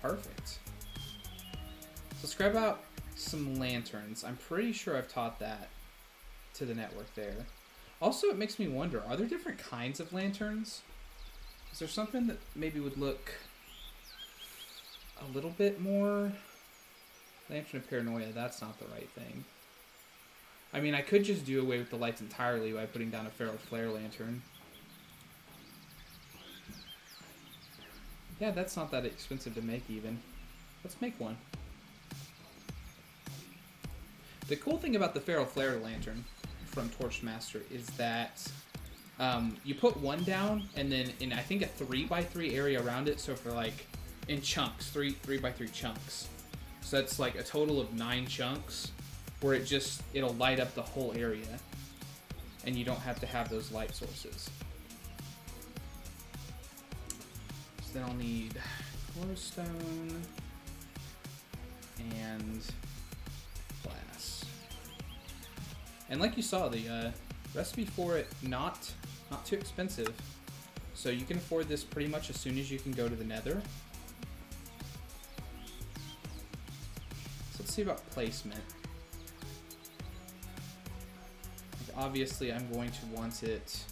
Perfect. So let's grab out some lanterns. I'm pretty sure I've taught that to the network there. Also, it makes me wonder, are there different kinds of lanterns? Is there something that maybe would look a little bit more... Lantern of Paranoia, that's not the right thing. I mean, I could just do away with the lights entirely by putting down a Feral Flare lantern. Yeah, that's not that expensive to make even. Let's make one. The cool thing about the Feral Flare lantern from Torchmaster is that you put one down and then in, I think, a 3x3 area around it. So for like, in chunks, 3x3 chunks. So that's like a total of 9 chunks where it'll light up the whole area. And you don't have to have those light sources. So then I'll need glowstone and glass. And like you saw, the recipe for it, not too expensive. So you can afford this pretty much as soon as you can go to the Nether. So let's see about placement. Like obviously I'm going to want it,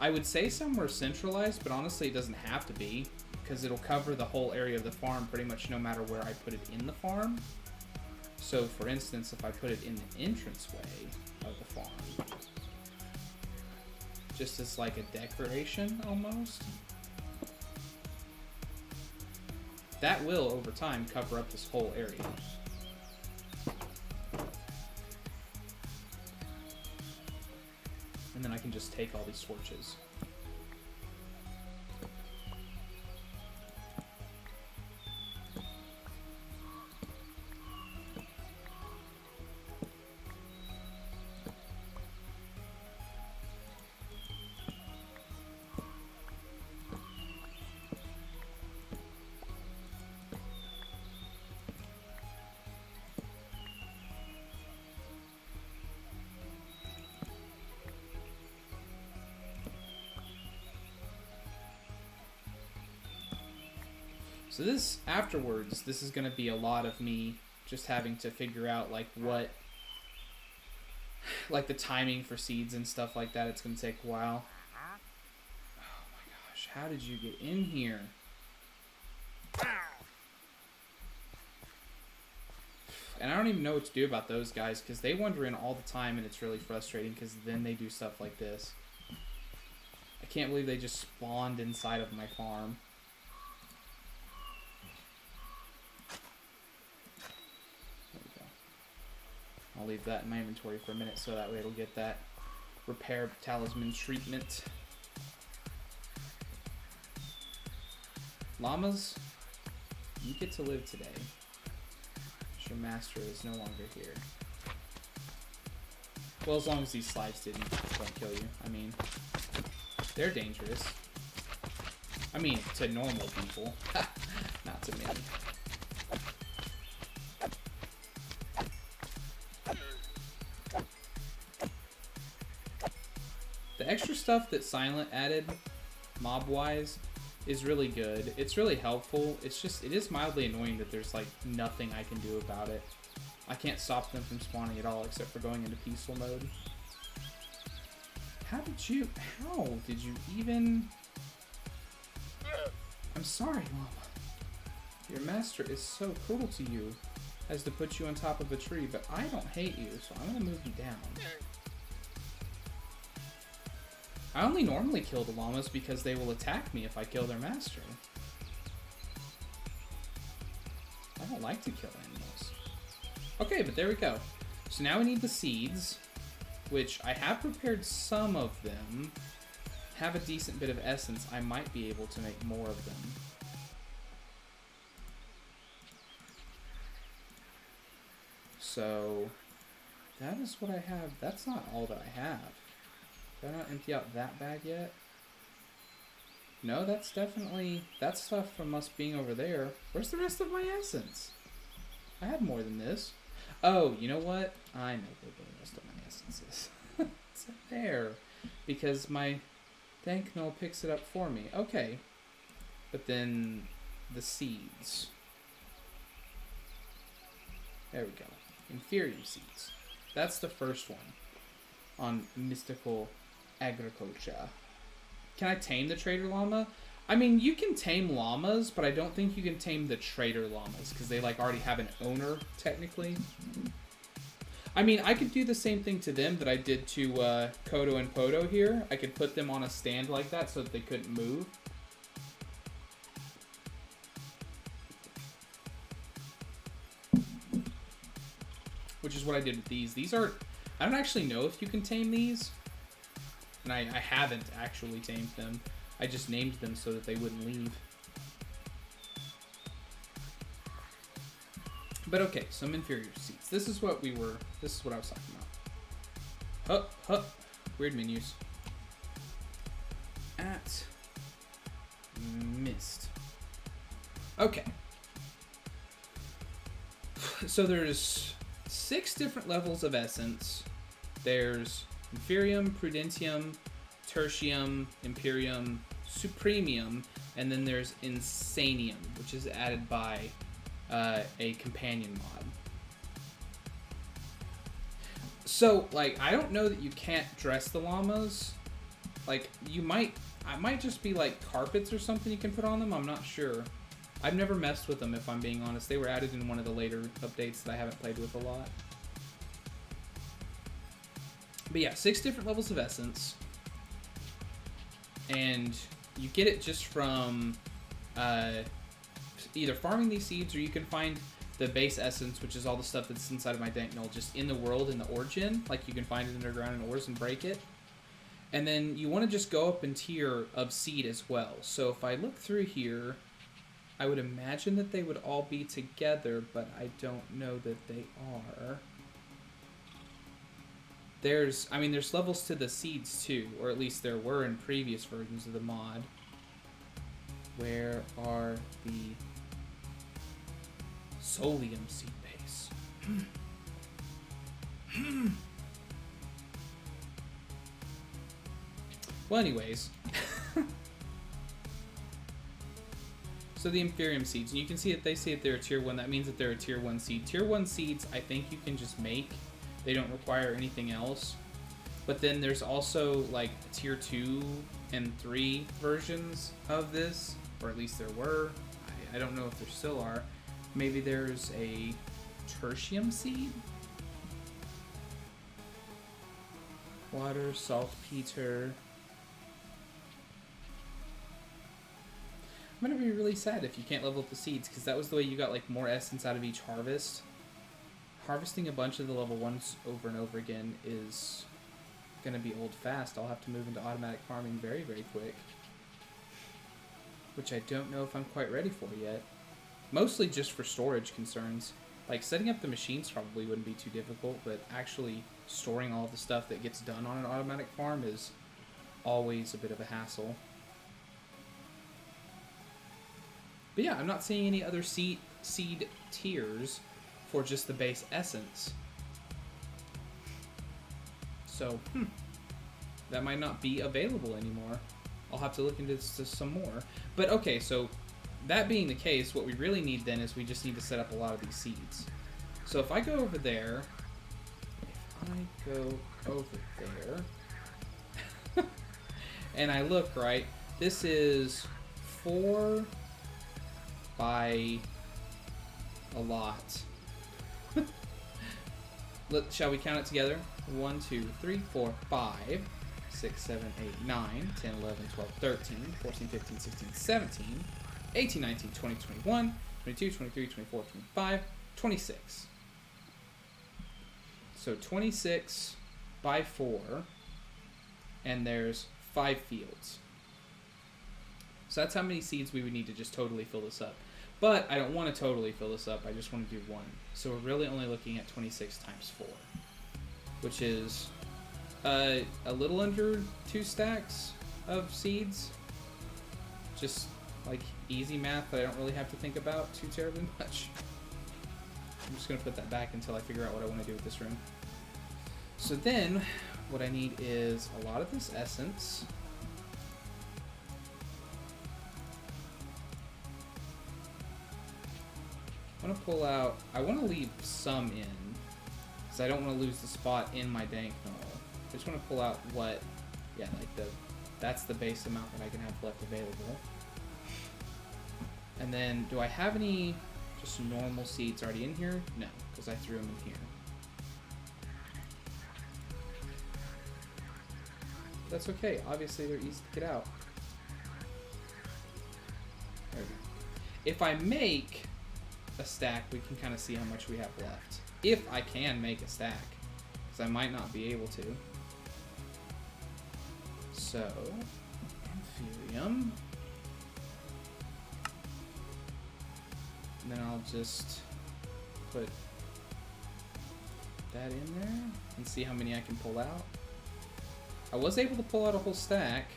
I would say somewhere centralized, but honestly it doesn't have to be, because it'll cover the whole area of the farm pretty much no matter where I put it in the farm. So for instance, if I put it in the entranceway of the farm, just as like a decoration almost, that will over time cover up this whole area. And then I can just take all these torches. So this, afterwards, this is going to be a lot of me just having to figure out, like, what, like, the timing for seeds and stuff like that. It's going to take a while. Oh my gosh, how did you get in here? And I don't even know what to do about those guys, because they wander in all the time, and it's really frustrating, because then they do stuff like this. I can't believe they just spawned inside of my farm. I'll leave that in my inventory for a minute so that way it'll get that repair talisman treatment. Llamas, you get to live today. Your master is no longer here. Well, as long as these slides don't kill you. I mean, they're dangerous. I mean, to normal people, not to me. The extra stuff that Silent added, mob-wise, is really good. It's really helpful. It's just, it is mildly annoying that there's, like, nothing I can do about it. I can't stop them from spawning at all, except for going into peaceful mode. How did you even... I'm sorry, Llama. Your master is so cruel to you as to put you on top of a tree, but I don't hate you, so I'm gonna move you down. I only normally kill the llamas because they will attack me if I kill their master. I don't like to kill animals. Okay, but there we go. So now we need the seeds, which I have prepared some of them. Have a decent bit of essence. I might be able to make more of them. So that is what I have. That's not all that I have. Did I not empty out that bag yet? No, that's definitely... That's stuff from us being over there. Where's the rest of my essence? I had more than this. Oh, you know what? I know where the rest of my essence is. It's up there. Because my Dank Knoll picks it up for me. Okay. But then the seeds. There we go. Inferium seeds. That's the first one on mystical agriculture. Can I tame the trader llama? I mean, you can tame llamas, but I don't think you can tame the trader llamas because they like already have an owner technically. I mean, I could do the same thing to them that I did to Kodo and Podo here. I could put them on a stand like that so that they couldn't move. Which is what I did with these. These are... I don't actually know if you can tame these. And I haven't actually tamed them. I just named them so that they wouldn't leave. But okay, some inferior seats. This is what I was talking about. Weird menus. At mist. Okay. So there's 6 different levels of essence. There's Inferium, Prudentium, Tertium, Imperium, Supremium, and then there's Insanium, which is added by a companion mod. So, like, I don't know that you can't dress the llamas. Like, I might just be like carpets or something you can put on them. I'm not sure. I've never messed with them, if I'm being honest. They were added in one of the later updates that I haven't played with a lot. But yeah, 6 different levels of essence. And you get it just from either farming these seeds, or you can find the base essence, which is all the stuff that's inside of my dank knoll, just in the world, in the origin. Like, you can find it underground in ores and break it. And then you want to just go up in tier of seed as well. So if I look through here, I would imagine that they would all be together, but I don't know that they are. There's levels to the seeds too, or at least there were in previous versions of the mod. Where are the Solium seed base? Well, anyways. So the Inferium seeds, and you can see that they say that they're a tier 1. That means that they're a tier 1 seed. Tier 1 seeds, I think you can just make. They don't require anything else. But then there's also like tier 2 and 3 versions of this, or at least there were. I don't know if there still are. Maybe there's a Tertium seed? Water, saltpeter. I'm gonna be really sad if you can't level up the seeds, because that was the way you got like more essence out of each harvest. Harvesting a bunch of the level 1s over and over again is gonna be old fast. I'll have to move into automatic farming very, very quick. Which I don't know if I'm quite ready for yet. Mostly just for storage concerns. Like, setting up the machines probably wouldn't be too difficult, but actually storing all the stuff that gets done on an automatic farm is always a bit of a hassle. But yeah, I'm not seeing any other seed tiers for just the base essence. So, that might not be available anymore. I'll have to look into some more. But okay, so that being the case, what we really need then is we just need to set up a lot of these seeds. So if I go over there, and I look, right, this is 4 by a lot. Shall we count it together? 1, 2, 3, 4, 5, 6, 7, 8, 9, 10, 11, 12, 13, 14, 15, 16, 17, 18, 19, 20, 21, 22, 23, 24, 25, 26. So 26 by 4, and there's 5 fields. So that's how many seeds we would need to just totally fill this up. But I don't want to totally fill this up, I just want to do 1. So we're really only looking at 26 times 4, which is a little under 2 stacks of seeds. Just like easy math that I don't really have to think about too terribly much. I'm just going to put that back until I figure out what I want to do with this room. So then, what I need is a lot of this essence. I'm going to pull out... I want to leave some in, because I don't want to lose the spot in my dank null. I just want to pull out what... Yeah, like that's the base amount that I can have left available. And then, do I have any just normal seeds already in here? No, because I threw them in here. That's okay. Obviously, they're easy to get out. There we go. If I make a stack, we can kind of see how much we have left. If I can make a stack, because I might not be able to. So, Inferium. And then I'll just put that in there and see how many I can pull out. I was able to pull out a whole stack,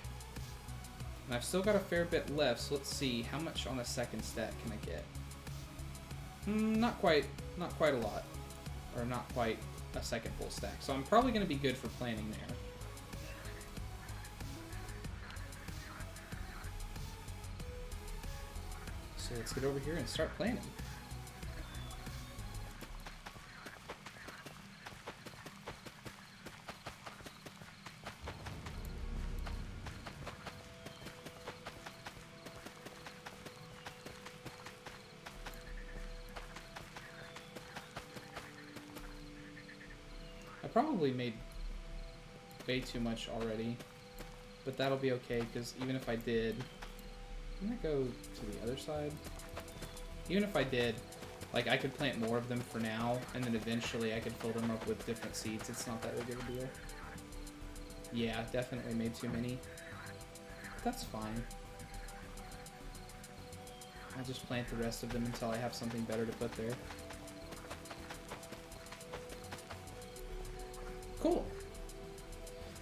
and I've still got a fair bit left, so let's see how much on a second stack can I get. Not quite a lot, or not quite a second full stack, so I'm probably going to be good for planning there. So let's get over here and start planning. I probably made way too much already, but that'll be okay, because even if I did... I'm gonna go to the other side. Even if I did, like, I could plant more of them for now, and then eventually I could fill them up with different seeds. It's not that big of a deal. Yeah, definitely made too many. That's fine. I'll just plant the rest of them until I have something better to put there. Cool.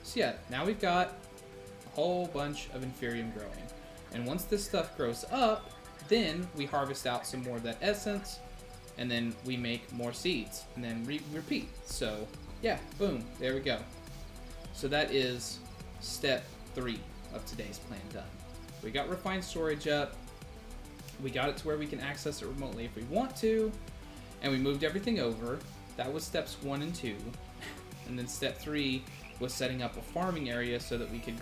So yeah, now we've got a whole bunch of Inferium growing. And once this stuff grows up, then we harvest out some more of that essence, and then we make more seeds, and then repeat. So, yeah, boom, there we go. So that is step 3 of today's plan done. We got refined storage up, we got it to where we can access it remotely if we want to, and we moved everything over. That was steps 1 and 2. And then step 3 was setting up a farming area so that we could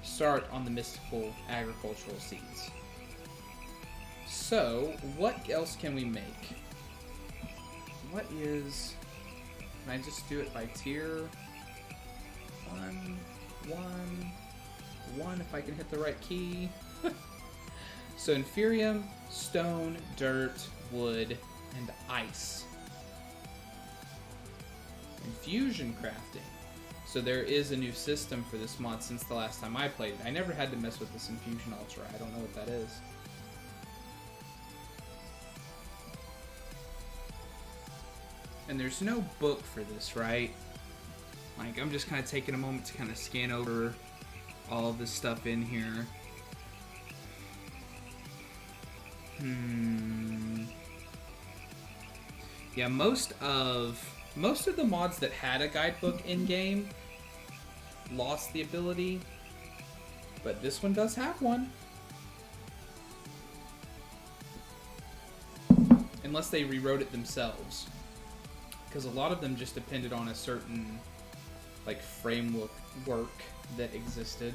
start on the mystical agricultural seeds. So, what else can we make? What is... Can I just do it by tier? 1, 1, 1, if I can hit the right key. So, Inferium, stone, dirt, wood, and ice. Infusion crafting. So there is a new system for this mod since the last time I played it. I never had to mess with this Infusion Ultra. I don't know what that is. And there's no book for this, right? Like, I'm just kind of taking a moment to kind of scan over all of this stuff in here. Yeah, most of the mods that had a guidebook in-game lost the ability, but this one does have one. Unless they rewrote it themselves. Because a lot of them just depended on a certain, like, framework that existed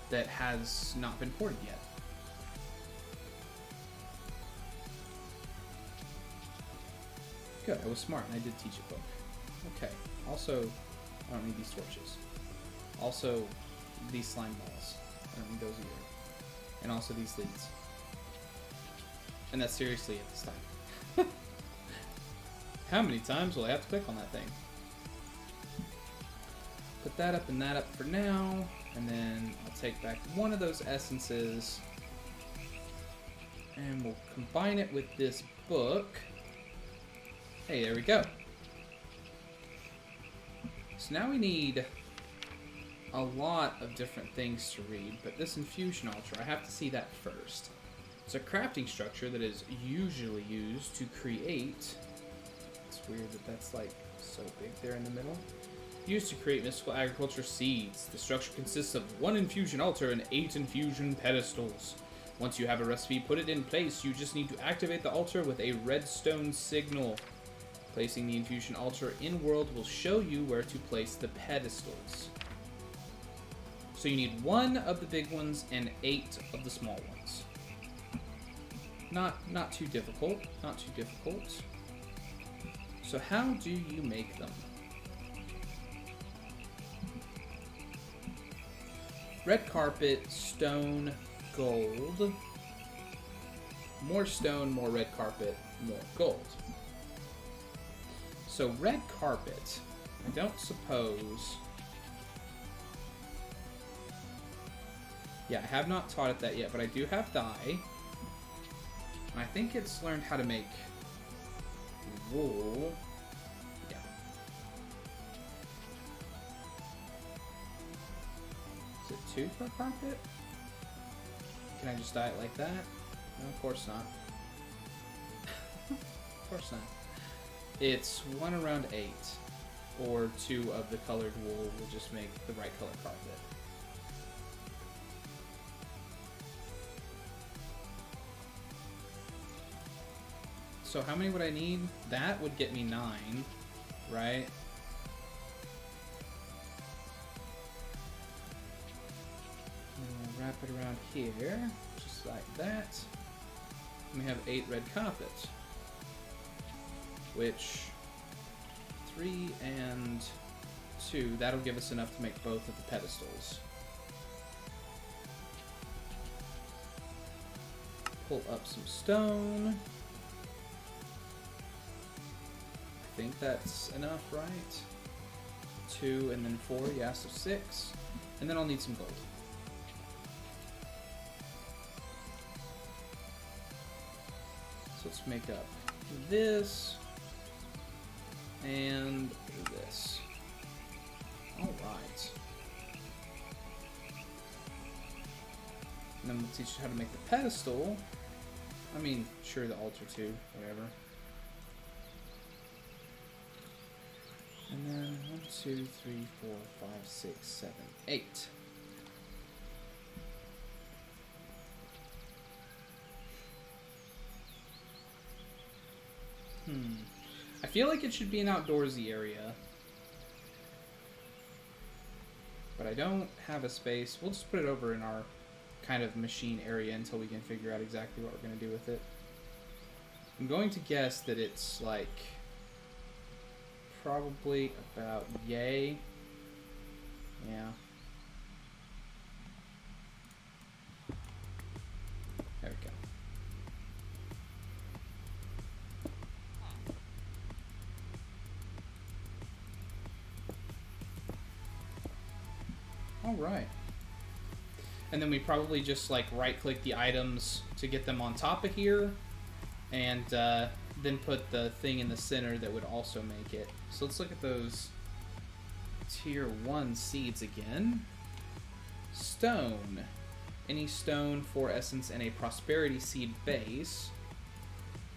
that has not been ported yet. Good, I was smart and I did teach a book. Okay, also, I don't need these torches. Also, these slime balls. I don't need those either. And also these leads. And that's seriously it this time. How many times will I have to click on that thing? Put that up and that up for now. And then I'll take back one of those essences. And we'll combine it with this book. Hey, there we go. So now we need a lot of different things to read, but this Infusion Ultra, I have to see that first. It's a crafting structure that is usually used to create... It's weird that that's like so big there in the middle. Used to create mystical agriculture seeds. The structure consists of 1 infusion altar and 8 infusion pedestals. Once you have a recipe, put it in place. You just need to activate the altar with a redstone signal. Placing the infusion altar in world will show you where to place the pedestals. So you need 1 of the big ones and 8 of the small ones. Not too difficult. Not too difficult. So how do you make them? Red carpet, stone, gold. More stone, more red carpet, more gold. So red carpet, I don't suppose... Yeah, I have not taught it that yet, but I do have dye. I think it's learned how to make wool. Yeah. Is it 2 for a carpet? Can I just dye it like that? No, of course not. Of course not. It's 1 around 8, or 2 of the colored wool will just make the right color carpet. So how many would I need? That would get me 9, right? And we'll wrap it around here, just like that. And we have 8 red carpets, which 3 and 2, that'll give us enough to make both of the pedestals. Pull up some stone. I think that's enough, right? 2 and then 4, yeah, so 6. And then I'll need some gold. So let's make up this and this. Alright. And then we'll teach you how to make the pedestal. I mean, sure, the altar too, whatever. And then 1, 2, 3, 4, 5, 6, 7, 8. I feel like it should be an outdoorsy area. But I don't have a space. We'll just put it over in our kind of machine area until we can figure out exactly what we're going to do with it. I'm going to guess that it's like... probably about yay. Yeah. There we go. Alright. And then we probably just like right click the items to get them on top of here. And then put the thing in the center that would also make it. So let's look at those tier 1 seeds again. Stone. Any stone, 4 essence, and a prosperity seed base.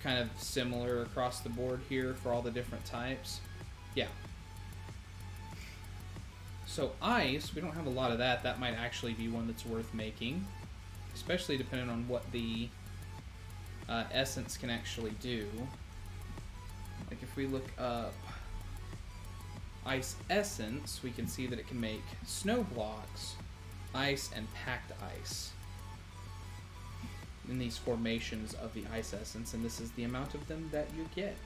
Kind of similar across the board here for all the different types. Yeah. So ice, we don't have a lot of that. That might actually be one that's worth making. Especially depending on what the essence can actually do. Like if we look up ice essence, we can see that it can make snow blocks, ice, and packed ice in these formations of the ice essence, and this is the amount of them that you get.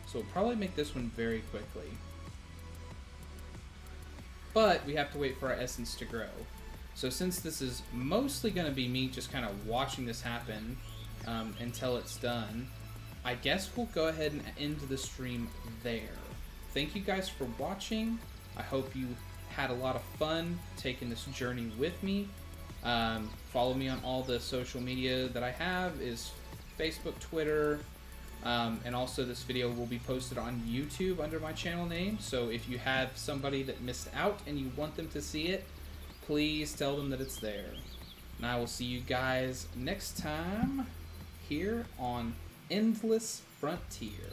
So we'll probably make this one very quickly. But we have to wait for our essence to grow. So since this is mostly going to be me just kind of watching this happen until it's done, I guess we'll go ahead and end the stream there. Thank you guys for watching. I hope you had a lot of fun taking this journey with me. Follow me on all the social media that I have is Facebook, Twitter, and also this video will be posted on YouTube under my channel name. So if you have somebody that missed out and you want them to see it, please tell them that it's there. And I will see you guys next time here on Endless Frontier.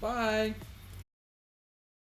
Bye!